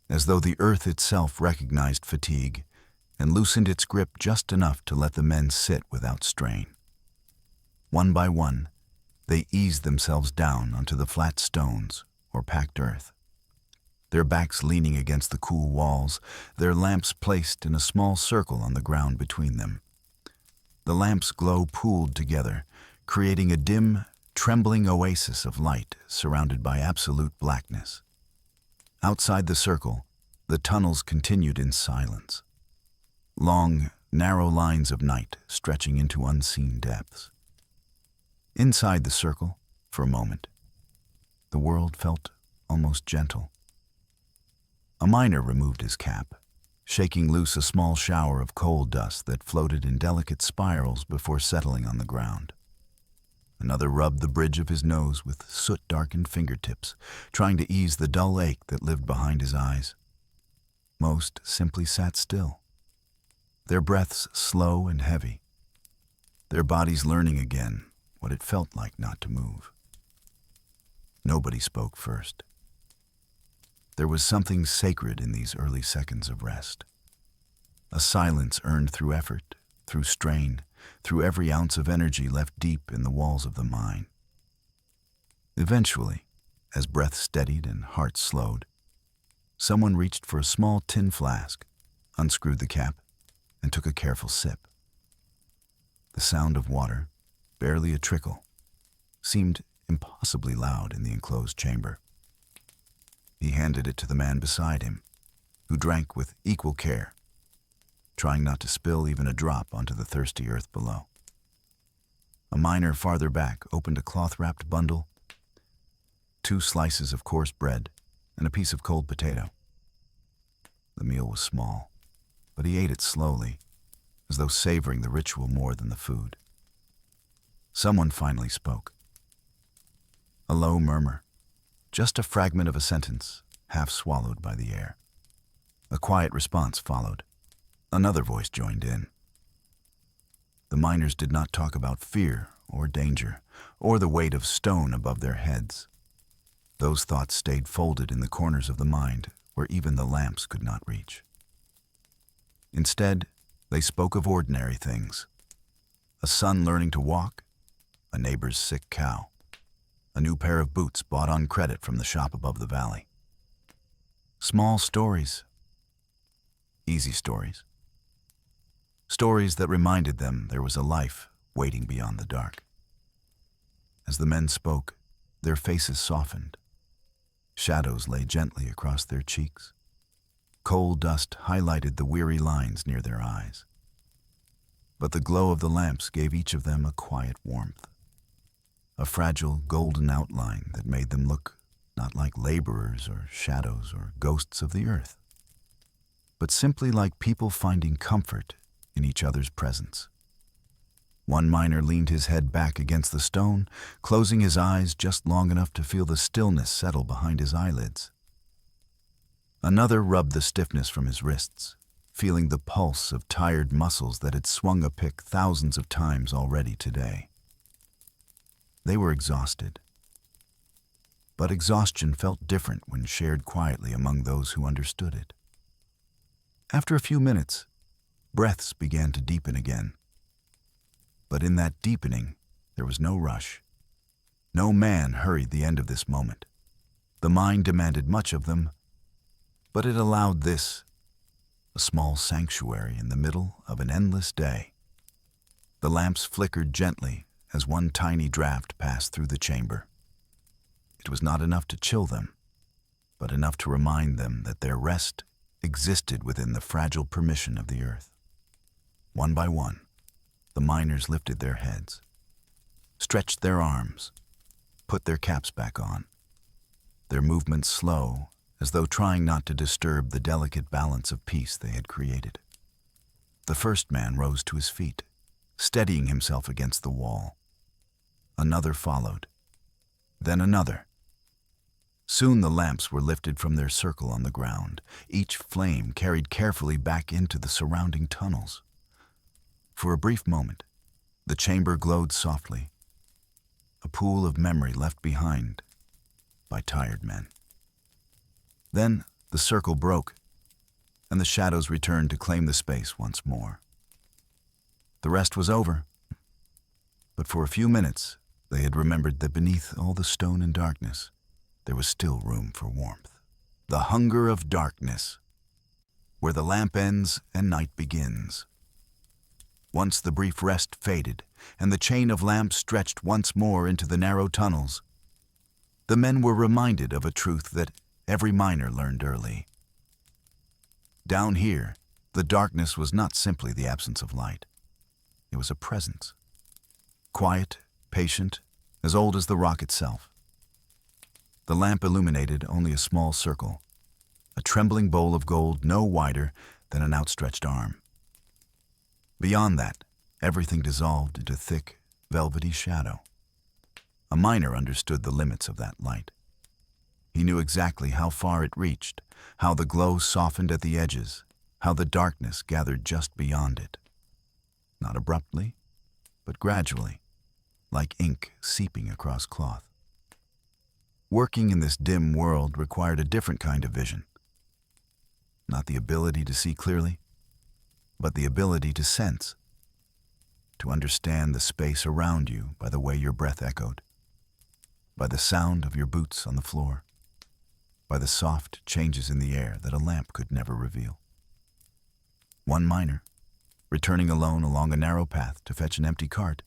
as though the earth itself recognized fatigue and loosened its grip just enough to let the men sit without strain. One by one, they eased themselves down onto the flat stones or packed earth, their backs leaning against the cool walls, their lamps placed in a small circle on the ground between them. The lamps' glow pooled together, creating a dim, trembling oasis of light surrounded by absolute blackness. Outside the circle, the tunnels continued in silence. Long, narrow lines of night stretching into unseen depths. Inside the circle, for a moment, the world felt almost gentle. A miner removed his cap, shaking loose a small shower of coal dust that floated in delicate spirals before settling on the ground. Another rubbed the bridge of his nose with soot-darkened fingertips, trying to ease the dull ache that lived behind his eyes. Most simply sat still, their breaths slow and heavy, their bodies learning again what it felt like not to move. Nobody spoke first. There was something sacred in these early seconds of rest. A silence earned through effort, through strain, through every ounce of energy left deep in the walls of the mine. Eventually, as breath steadied and heart slowed, someone reached for a small tin flask, unscrewed the cap, and took a careful sip. The sound of water, barely a trickle, seemed impossibly loud in the enclosed chamber. He handed it to the man beside him, who drank with equal care, trying not to spill even a drop onto the thirsty earth below. A miner farther back opened a cloth-wrapped bundle, 2 slices of coarse bread, and a piece of cold potato. The meal was small, but he ate it slowly, as though savoring the ritual more than the food. Someone finally spoke. A low murmur, just a fragment of a sentence, half swallowed by the air. A quiet response followed. Another voice joined in. The miners did not talk about fear or danger, or the weight of stone above their heads. Those thoughts stayed folded in the corners of the mind where even the lamps could not reach. Instead, they spoke of ordinary things. A son learning to walk, a neighbor's sick cow, a new pair of boots bought on credit from the shop above the valley. Small stories, easy stories. Stories that reminded them there was a life waiting beyond the dark. As the men spoke, their faces softened. Shadows lay gently across their cheeks. Coal dust highlighted the weary lines near their eyes. But the glow of the lamps gave each of them a quiet warmth, a fragile golden outline that made them look not like laborers or shadows or ghosts of the earth, but simply like people finding comfort in each other's presence. One miner leaned his head back against the stone, closing his eyes just long enough to feel the stillness settle behind his eyelids. Another rubbed the stiffness from his wrists, feeling the pulse of tired muscles that had swung a pick thousands of times already today. They were exhausted. But exhaustion felt different when shared quietly among those who understood it. After a few minutes, breaths began to deepen again. But in that deepening, there was no rush. No man hurried the end of this moment. The mind demanded much of them, but it allowed this, a small sanctuary in the middle of an endless day. The lamps flickered gently as one tiny draft passed through the chamber. It was not enough to chill them, but enough to remind them that their rest existed within the fragile permission of the earth. One by one, the miners lifted their heads, stretched their arms, put their caps back on, their movements slow, as though trying not to disturb the delicate balance of peace they had created. The first man rose to his feet, steadying himself against the wall. Another followed, then another. Soon the lamps were lifted from their circle on the ground, each flame carried carefully back into the surrounding tunnels. For a brief moment, The chamber glowed softly, a pool of memory left behind by tired men. Then the circle broke, and the shadows returned to claim the space once more. The rest was over, but for a few minutes they had remembered that beneath all the stone and darkness, there was still room for warmth. The hunger of darkness, where the lamp ends and night begins. Once the brief rest faded, and the chain of lamps stretched once more into the narrow tunnels, the men were reminded of a truth that every miner learned early. Down here, the darkness was not simply the absence of light. It was a presence. Quiet, patient, as old as the rock itself. The lamp illuminated only a small circle, a trembling bowl of gold no wider than an outstretched arm. Beyond that, everything dissolved into thick, velvety shadow. A miner understood the limits of that light. He knew exactly how far it reached, how the glow softened at the edges, how the darkness gathered just beyond it. Not abruptly, but gradually, like ink seeping across cloth. Working in this dim world required a different kind of vision. Not the ability to see clearly, but the ability to sense, to understand the space around you by the way your breath echoed, by the sound of your boots on the floor, by the soft changes in the air that a lamp could never reveal. One miner, returning alone along a narrow path to fetch an empty cart,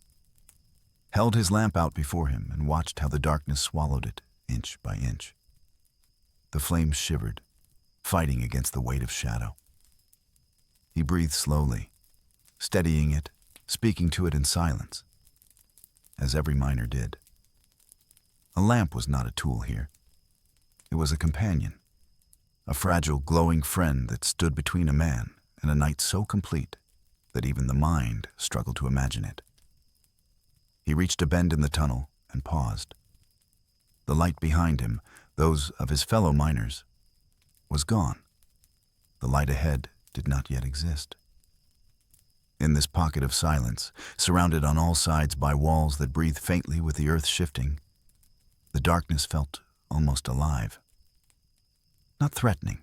held his lamp out before him and watched how the darkness swallowed it, inch by inch. The flames shivered, fighting against the weight of shadow. He breathed slowly, steadying it, speaking to it in silence, as every miner did. A lamp was not a tool here. It was a companion, a fragile, glowing friend that stood between a man and a night so complete that even the mind struggled to imagine it. He reached a bend in the tunnel and paused. The light behind him, those of his fellow miners, was gone. The light ahead did not yet exist. In this pocket of silence, surrounded on all sides by walls that breathed faintly with the earth shifting, the darkness felt almost alive. Not threatening,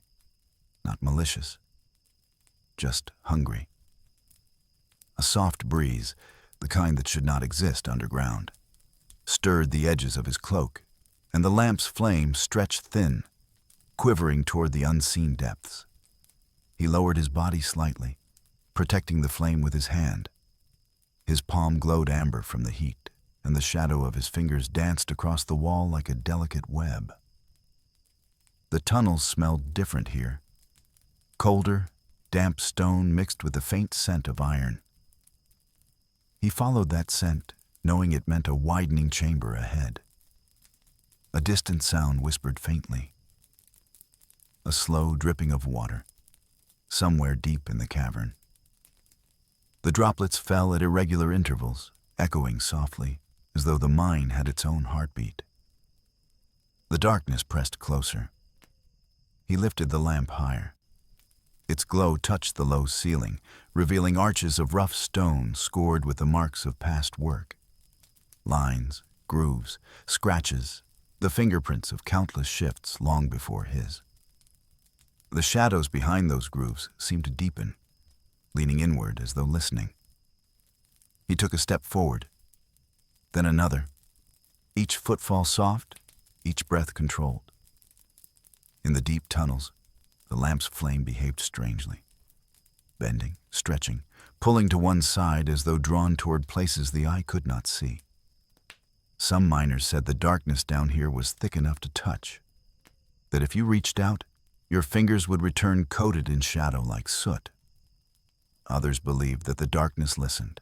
not malicious, just hungry. A soft breeze, the kind that should not exist underground, stirred the edges of his cloak, and the lamp's flame stretched thin, quivering toward the unseen depths. He lowered his body slightly, protecting the flame with his hand. His palm glowed amber from the heat, and the shadow of his fingers danced across the wall like a delicate web. The tunnels smelled different here. Colder, damp stone mixed with the faint scent of iron. He followed that scent, knowing it meant a widening chamber ahead. A distant sound whispered faintly. A slow dripping of water, somewhere deep in the cavern. The droplets fell at irregular intervals, echoing softly, as though the mine had its own heartbeat. The darkness pressed closer. He lifted the lamp higher. Its glow touched the low ceiling, revealing arches of rough stone scored with the marks of past work. Lines, grooves, scratches, the fingerprints of countless shifts long before his. The shadows behind those grooves seemed to deepen, leaning inward as though listening. He took a step forward, then another, each footfall soft, each breath controlled. In the deep tunnels, the lamp's flame behaved strangely, bending, stretching, pulling to one side as though drawn toward places the eye could not see. Some miners said the darkness down here was thick enough to touch, that if you reached out, your fingers would return coated in shadow like soot. Others believed that the darkness listened,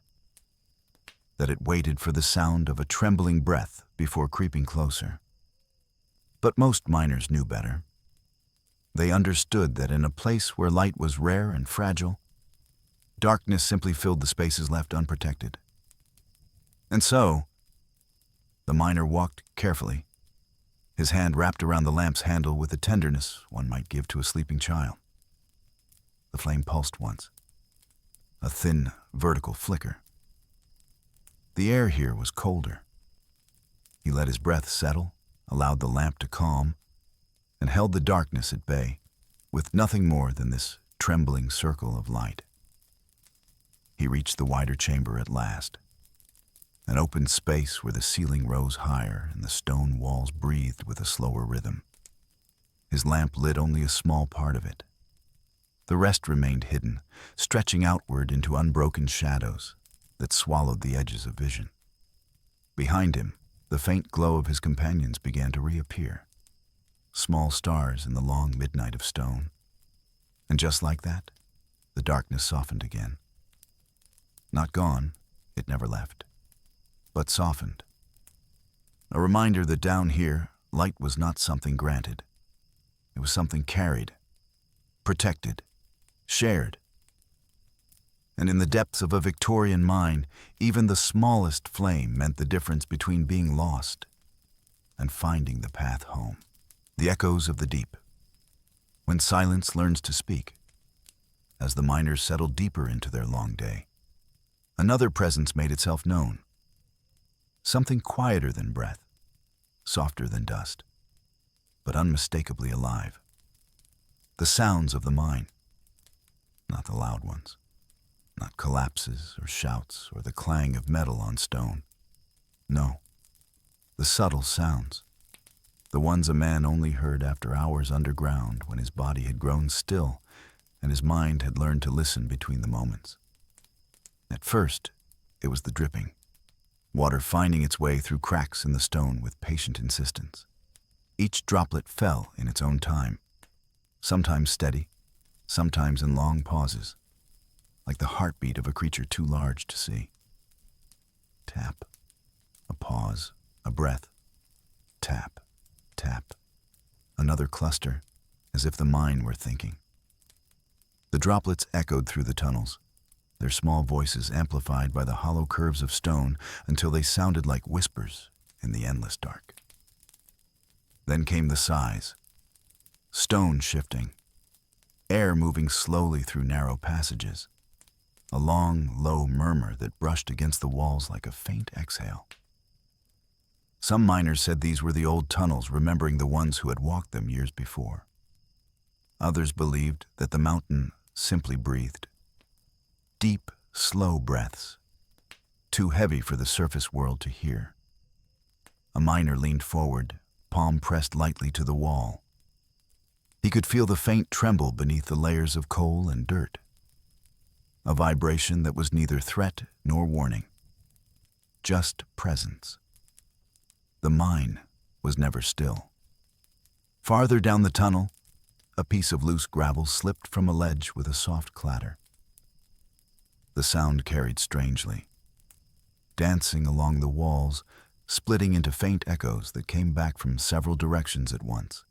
that it waited for the sound of a trembling breath before creeping closer. But most miners knew better. They understood that in a place where light was rare and fragile, darkness simply filled the spaces left unprotected. And so, the miner walked carefully, his hand wrapped around the lamp's handle with the tenderness one might give to a sleeping child. The flame pulsed once, a thin, vertical flicker. The air here was colder. He let his breath settle, allowed the lamp to calm, and held the darkness at bay, with nothing more than this trembling circle of light. He reached the wider chamber at last, an open space where the ceiling rose higher and the stone walls breathed with a slower rhythm. His lamp lit only a small part of it. The rest remained hidden, stretching outward into unbroken shadows that swallowed the edges of vision. Behind him, the faint glow of his companions began to reappear, small stars in the long midnight of stone. And just like that, the darkness softened again. Not gone, it never left, but softened. A reminder that down here, light was not something granted. It was something carried, protected, shared. And in the depths of a Victorian mine, even the smallest flame meant the difference between being lost and finding the path home. The echoes of the deep. When silence learns to speak, as the miners settled deeper into their long day, another presence made itself known. Something quieter than breath, softer than dust, but unmistakably alive. The sounds of the mine, not the loud ones, not collapses or shouts or the clang of metal on stone. No, the subtle sounds, the ones a man only heard after hours underground when his body had grown still and his mind had learned to listen between the moments. At first, it was the dripping, water finding its way through cracks in the stone with patient insistence. Each droplet fell in its own time, sometimes steady, sometimes in long pauses, like the heartbeat of a creature too large to see. Tap, a pause, a breath. Tap, tap. Another cluster, as if the mine were thinking. The droplets echoed through the tunnels, their small voices amplified by the hollow curves of stone until they sounded like whispers in the endless dark. Then came the sighs, stone shifting, air moving slowly through narrow passages, a long, low murmur that brushed against the walls like a faint exhale. Some miners said these were the old tunnels, remembering the ones who had walked them years before. Others believed that the mountain simply breathed. Deep, slow breaths, too heavy for the surface world to hear. A miner leaned forward, palm pressed lightly to the wall. He could feel the faint tremble beneath the layers of coal and dirt, a vibration that was neither threat nor warning, just presence. The mine was never still. Farther down the tunnel, a piece of loose gravel slipped from a ledge with a soft clatter. The sound carried strangely, dancing along the walls, splitting into faint echoes that came back from several directions at once.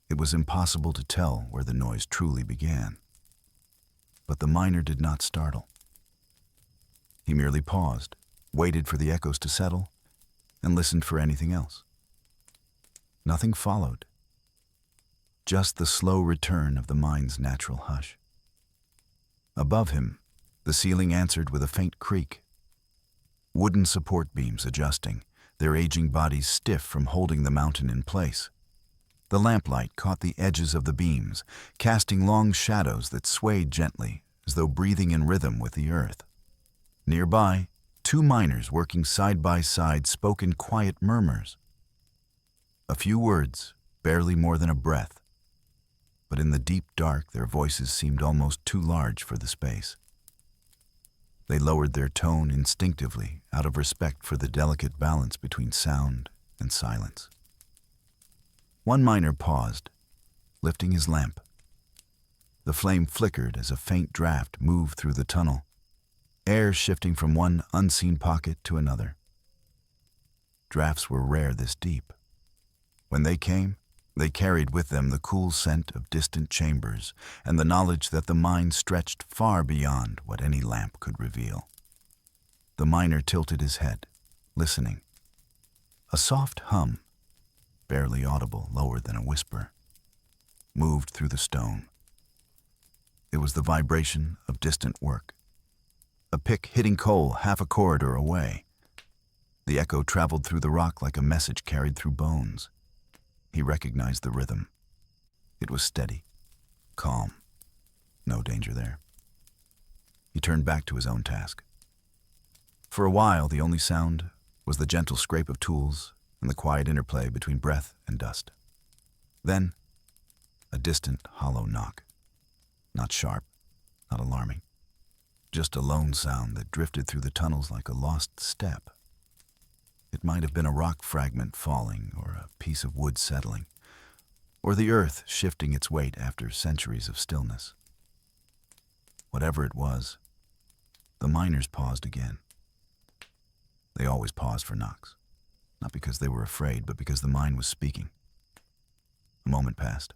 It was impossible to tell where the noise truly began. But the miner did not startle. He merely paused, waited for the echoes to settle, and listened for anything else. Nothing followed. Just the slow return of the mine's natural hush. Above him, the ceiling answered with a faint creak. Wooden support beams adjusting, their aging bodies stiff from holding the mountain in place. The lamplight caught the edges of the beams, casting long shadows that swayed gently, as though breathing in rhythm with the earth. Nearby, two miners working side by side spoke in quiet murmurs. A few words, barely more than a breath. But in the deep dark, their voices seemed almost too large for the space. They lowered their tone instinctively out of respect for the delicate balance between sound and silence. One miner paused, lifting his lamp. The flame flickered as a faint draft moved through the tunnel, air shifting from one unseen pocket to another. Drafts were rare this deep. When they came, they carried with them the cool scent of distant chambers and the knowledge that the mine stretched far beyond what any lamp could reveal. The miner tilted his head, listening. A soft hum, barely audible, lower than a whisper, moved through the stone. It was the vibration of distant work, a pick hitting coal half a corridor away. The echo traveled through the rock like a message carried through bones. He recognized the rhythm. It was steady, calm, no danger there. He turned back to his own task. For a while, the only sound was the gentle scrape of tools and the quiet interplay between breath and dust. Then, a distant, hollow knock. Not sharp, not alarming. Just a lone sound that drifted through the tunnels like a lost step. It might have been a rock fragment falling, or a piece of wood settling, or the earth shifting its weight after centuries of stillness. Whatever it was, the miners paused again. They always paused for knocks, not because they were afraid, but because the mind was speaking. A moment passed.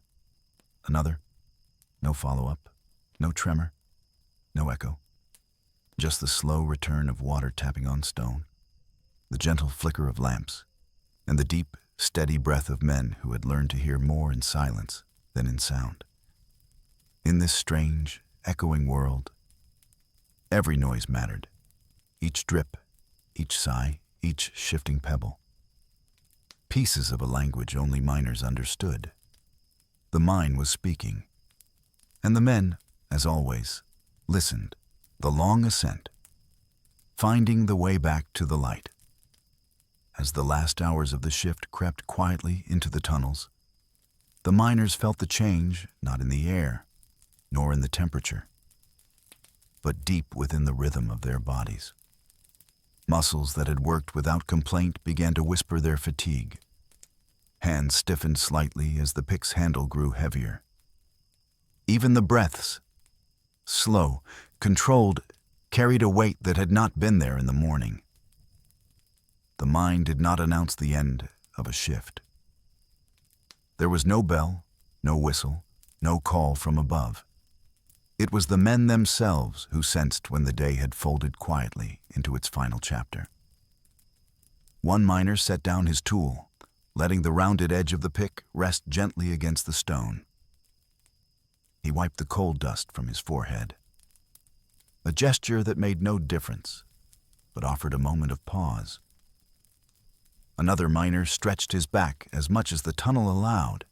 Another. No follow-up, no tremor, no echo. Just the slow return of water tapping on stone, the gentle flicker of lamps, and the deep, steady breath of men who had learned to hear more in silence than in sound. In this strange, echoing world, every noise mattered. Each drip, each sigh, each shifting pebble. Pieces of a language only miners understood. The mind was speaking, and the men, as always, listened. The long ascent, finding the way back to the light. As the last hours of the shift crept quietly into the tunnels, the miners felt the change not in the air, nor in the temperature, but deep within the rhythm of their bodies. Muscles that had worked without complaint began to whisper their fatigue. Hands stiffened slightly as the pick's handle grew heavier. Even the breaths, slow, controlled, carried a weight that had not been there in the morning. The mind did not announce the end of a shift. There was no bell, no whistle, no call from above. It was the men themselves who sensed when the day had folded quietly into its final chapter. One miner set down his tool, letting the rounded edge of the pick rest gently against the stone. He wiped the coal dust from his forehead. A gesture that made no difference, but offered a moment of pause. Another miner stretched his back as much as the tunnel allowed,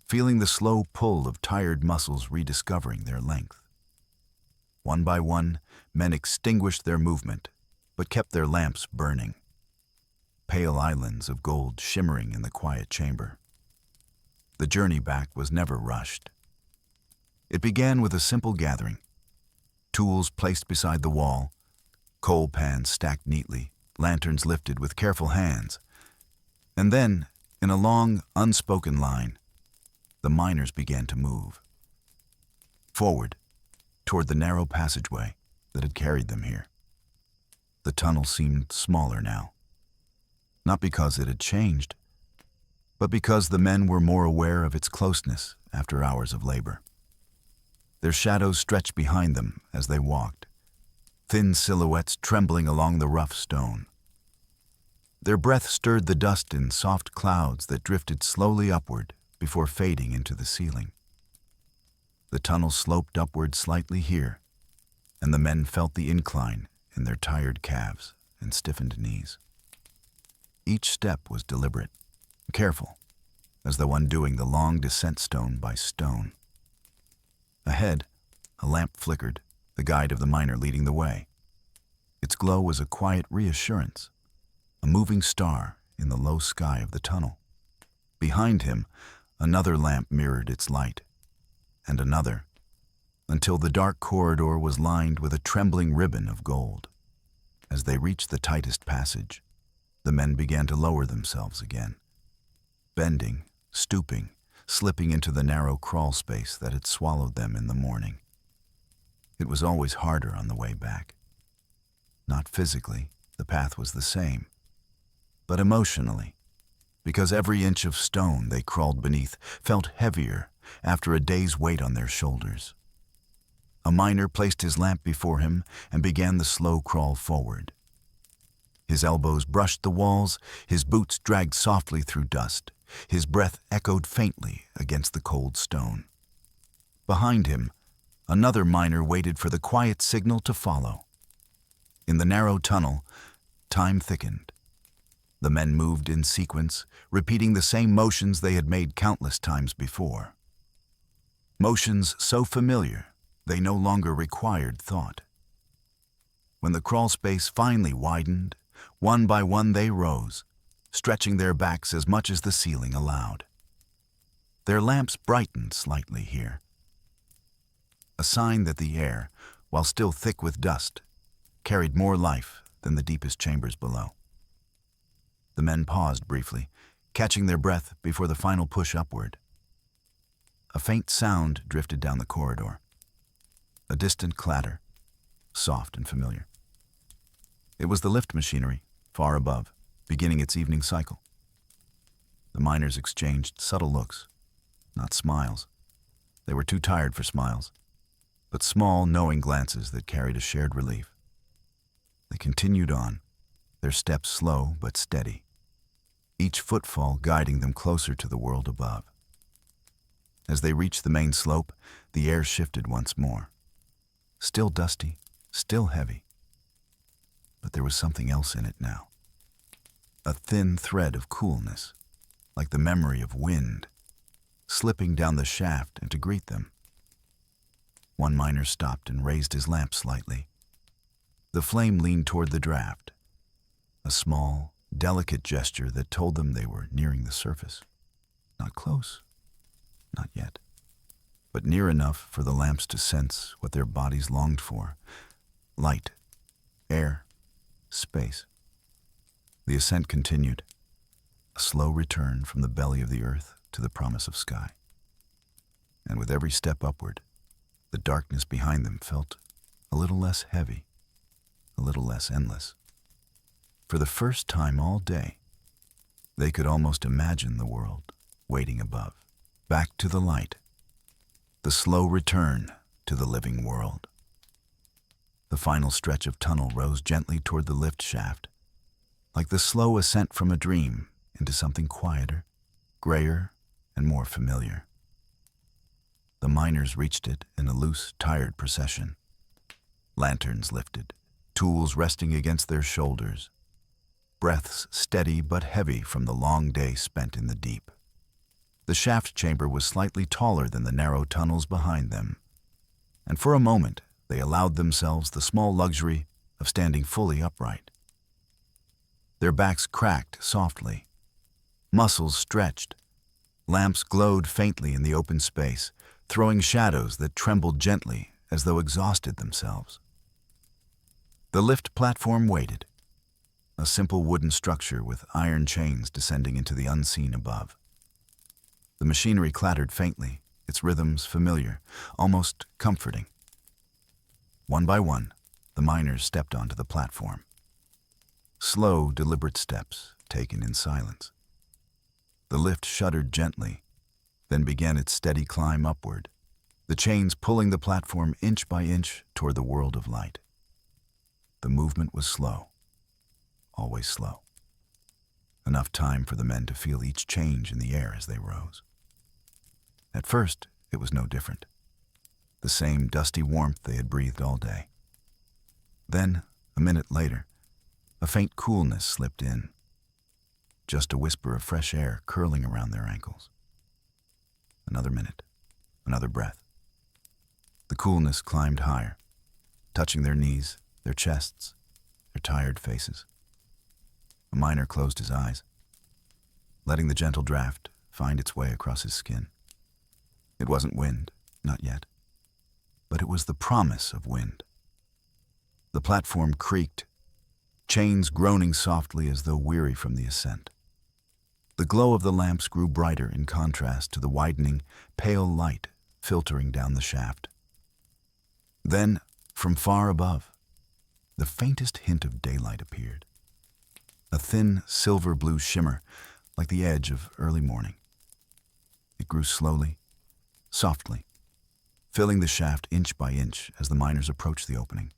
feeling the slow pull of tired muscles rediscovering their length. One by one, men extinguished their movement, but kept their lamps burning. Pale islands of gold shimmering in the quiet chamber. The journey back was never rushed. It began with a simple gathering. Tools placed beside the wall, coal pans stacked neatly, lanterns lifted with careful hands. And then, in a long, unspoken line, the miners began to move. Forward, toward the narrow passageway that had carried them here. The tunnel seemed smaller now. Not because it had changed, but because the men were more aware of its closeness after hours of labor. Their shadows stretched behind them as they walked, thin silhouettes trembling along the rough stone. Their breath stirred the dust in soft clouds that drifted slowly upward before fading into the ceiling. The tunnel sloped upward slightly here, and the men felt the incline in their tired calves and stiffened knees. Each step was deliberate, careful, as though undoing the long descent stone by stone. Ahead, a lamp flickered, the guide of the miner leading the way. Its glow was a quiet reassurance, a moving star in the low sky of the tunnel. Behind him, another lamp mirrored its light, and another, until the dark corridor was lined with a trembling ribbon of gold. As they reached the tightest passage, the men began to lower themselves again, bending, stooping, slipping into the narrow crawl space that had swallowed them in the morning. It was always harder on the way back. Not physically, the path was the same, but emotionally, because every inch of stone they crawled beneath felt heavier after a day's weight on their shoulders. A miner placed his lamp before him and began the slow crawl forward. His elbows brushed the walls, his boots dragged softly through dust, his breath echoed faintly against the cold stone. Behind him, another miner waited for the quiet signal to follow. In the narrow tunnel, time thickened. The men moved in sequence, repeating the same motions they had made countless times before. Motions so familiar, they no longer required thought. When the crawl space finally widened, one by one they rose, stretching their backs as much as the ceiling allowed. Their lamps brightened slightly here, a sign that the air, while still thick with dust, carried more life than the deepest chambers below. The men paused briefly, catching their breath before the final push upward. A faint sound drifted down the corridor, a distant clatter, soft and familiar. It was the lift machinery, far above, beginning its evening cycle. The miners exchanged subtle looks, not smiles. They were too tired for smiles, but small, knowing glances that carried a shared relief. They continued on, their steps slow but steady, each footfall guiding them closer to the world above. As they reached the main slope, the air shifted once more. Still dusty, still heavy. But there was something else in it now. A thin thread of coolness, like the memory of wind, slipping down the shaft and to greet them. One miner stopped and raised his lamp slightly. The flame leaned toward the draft, a small, delicate gesture that told them they were nearing the surface. Not close, not yet, but near enough for the lamps to sense what their bodies longed for: light, air, space. The ascent continued, a slow return from the belly of the earth to the promise of sky. And with every step upward, the darkness behind them felt a little less heavy, a little less endless. For the first time all day, they could almost imagine the world waiting above, back to the light, the slow return to the living world. The final stretch of tunnel rose gently toward the lift shaft, like the slow ascent from a dream into something quieter, grayer, and more familiar. The miners reached it in a loose, tired procession. Lanterns lifted, tools resting against their shoulders, breaths steady but heavy from the long day spent in the deep. The shaft chamber was slightly taller than the narrow tunnels behind them, and for a moment they allowed themselves the small luxury of standing fully upright. Their backs cracked softly, muscles stretched, lamps glowed faintly in the open space, throwing shadows that trembled gently as though exhausted themselves. The lift platform waited, a simple wooden structure with iron chains descending into the unseen above. The machinery clattered faintly, its rhythms familiar, almost comforting. One by one, the miners stepped onto the platform. Slow, deliberate steps taken in silence. The lift shuddered gently, then began its steady climb upward, the chains pulling the platform inch by inch toward the world of light. The movement was slow, always slow. Enough time for the men to feel each change in the air as they rose. At first, it was no different. The same dusty warmth they had breathed all day. Then, a minute later, a faint coolness slipped in. Just a whisper of fresh air curling around their ankles. Another minute, another breath. The coolness climbed higher, touching their knees, their chests, their tired faces. A miner closed his eyes, letting the gentle draft find its way across his skin. It wasn't wind, not yet, but it was the promise of wind. The platform creaked, chains groaning softly as though weary from the ascent. The glow of the lamps grew brighter in contrast to the widening, pale light filtering down the shaft. Then, from far above, the faintest hint of daylight appeared. A thin, silver-blue shimmer, like the edge of early morning. It grew slowly, softly, filling the shaft inch by inch as the miners approached the opening.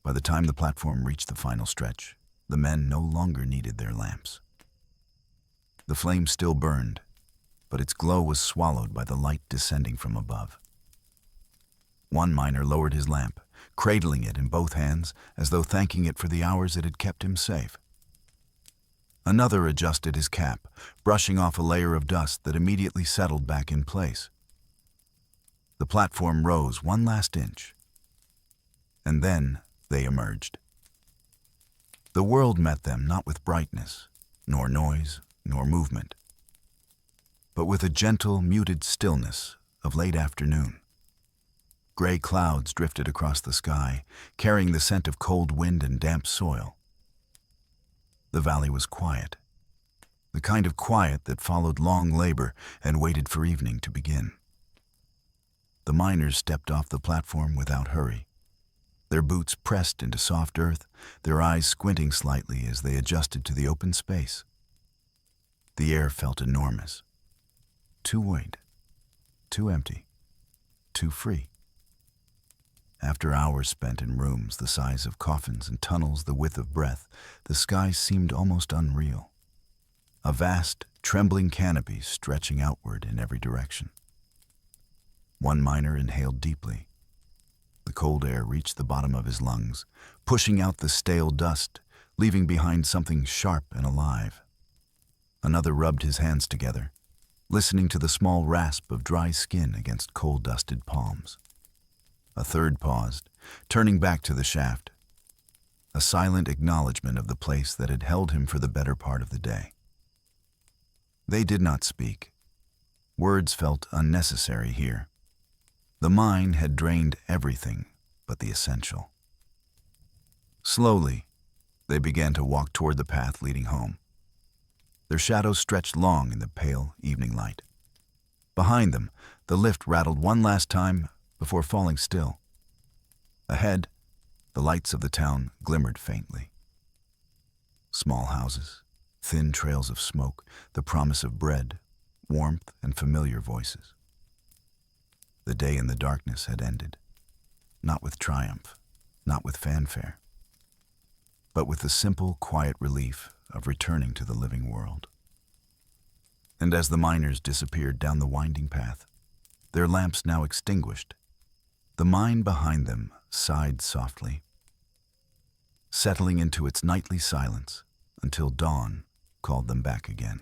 By the time the platform reached the final stretch, the men no longer needed their lamps. The flame still burned, but its glow was swallowed by the light descending from above. One miner lowered his lamp, cradling it in both hands as though thanking it for the hours it had kept him safe. Another adjusted his cap, brushing off a layer of dust that immediately settled back in place. The platform rose one last inch, and then they emerged. The world met them not with brightness, nor noise, nor movement, but with a gentle, muted stillness of late afternoon. Gray clouds drifted across the sky, carrying the scent of cold wind and damp soil. The valley was quiet, the kind of quiet that followed long labor and waited for evening to begin. The miners stepped off the platform without hurry, their boots pressed into soft earth, their eyes squinting slightly as they adjusted to the open space. The air felt enormous, too wide, too empty, too free. After hours spent in rooms the size of coffins and tunnels the width of breath, the sky seemed almost unreal. A vast, trembling canopy stretching outward in every direction. One miner inhaled deeply. The cold air reached the bottom of his lungs, pushing out the stale dust, leaving behind something sharp and alive. Another rubbed his hands together, listening to the small rasp of dry skin against coal-dusted palms. A third paused, turning back to the shaft, a silent acknowledgement of the place that had held him for the better part of the day. They did not speak. Words felt unnecessary here. The mine had drained everything but the essential. Slowly, they began to walk toward the path leading home. Their shadows stretched long in the pale evening light. Behind them, the lift rattled one last time before falling still. Ahead, the lights of the town glimmered faintly. Small houses, thin trails of smoke, the promise of bread, warmth, and familiar voices. The day in the darkness had ended, not with triumph, not with fanfare, but with the simple, quiet relief of returning to the living world. And as the miners disappeared down the winding path, their lamps now extinguished, the mine behind them sighed softly, settling into its nightly silence until dawn called them back again.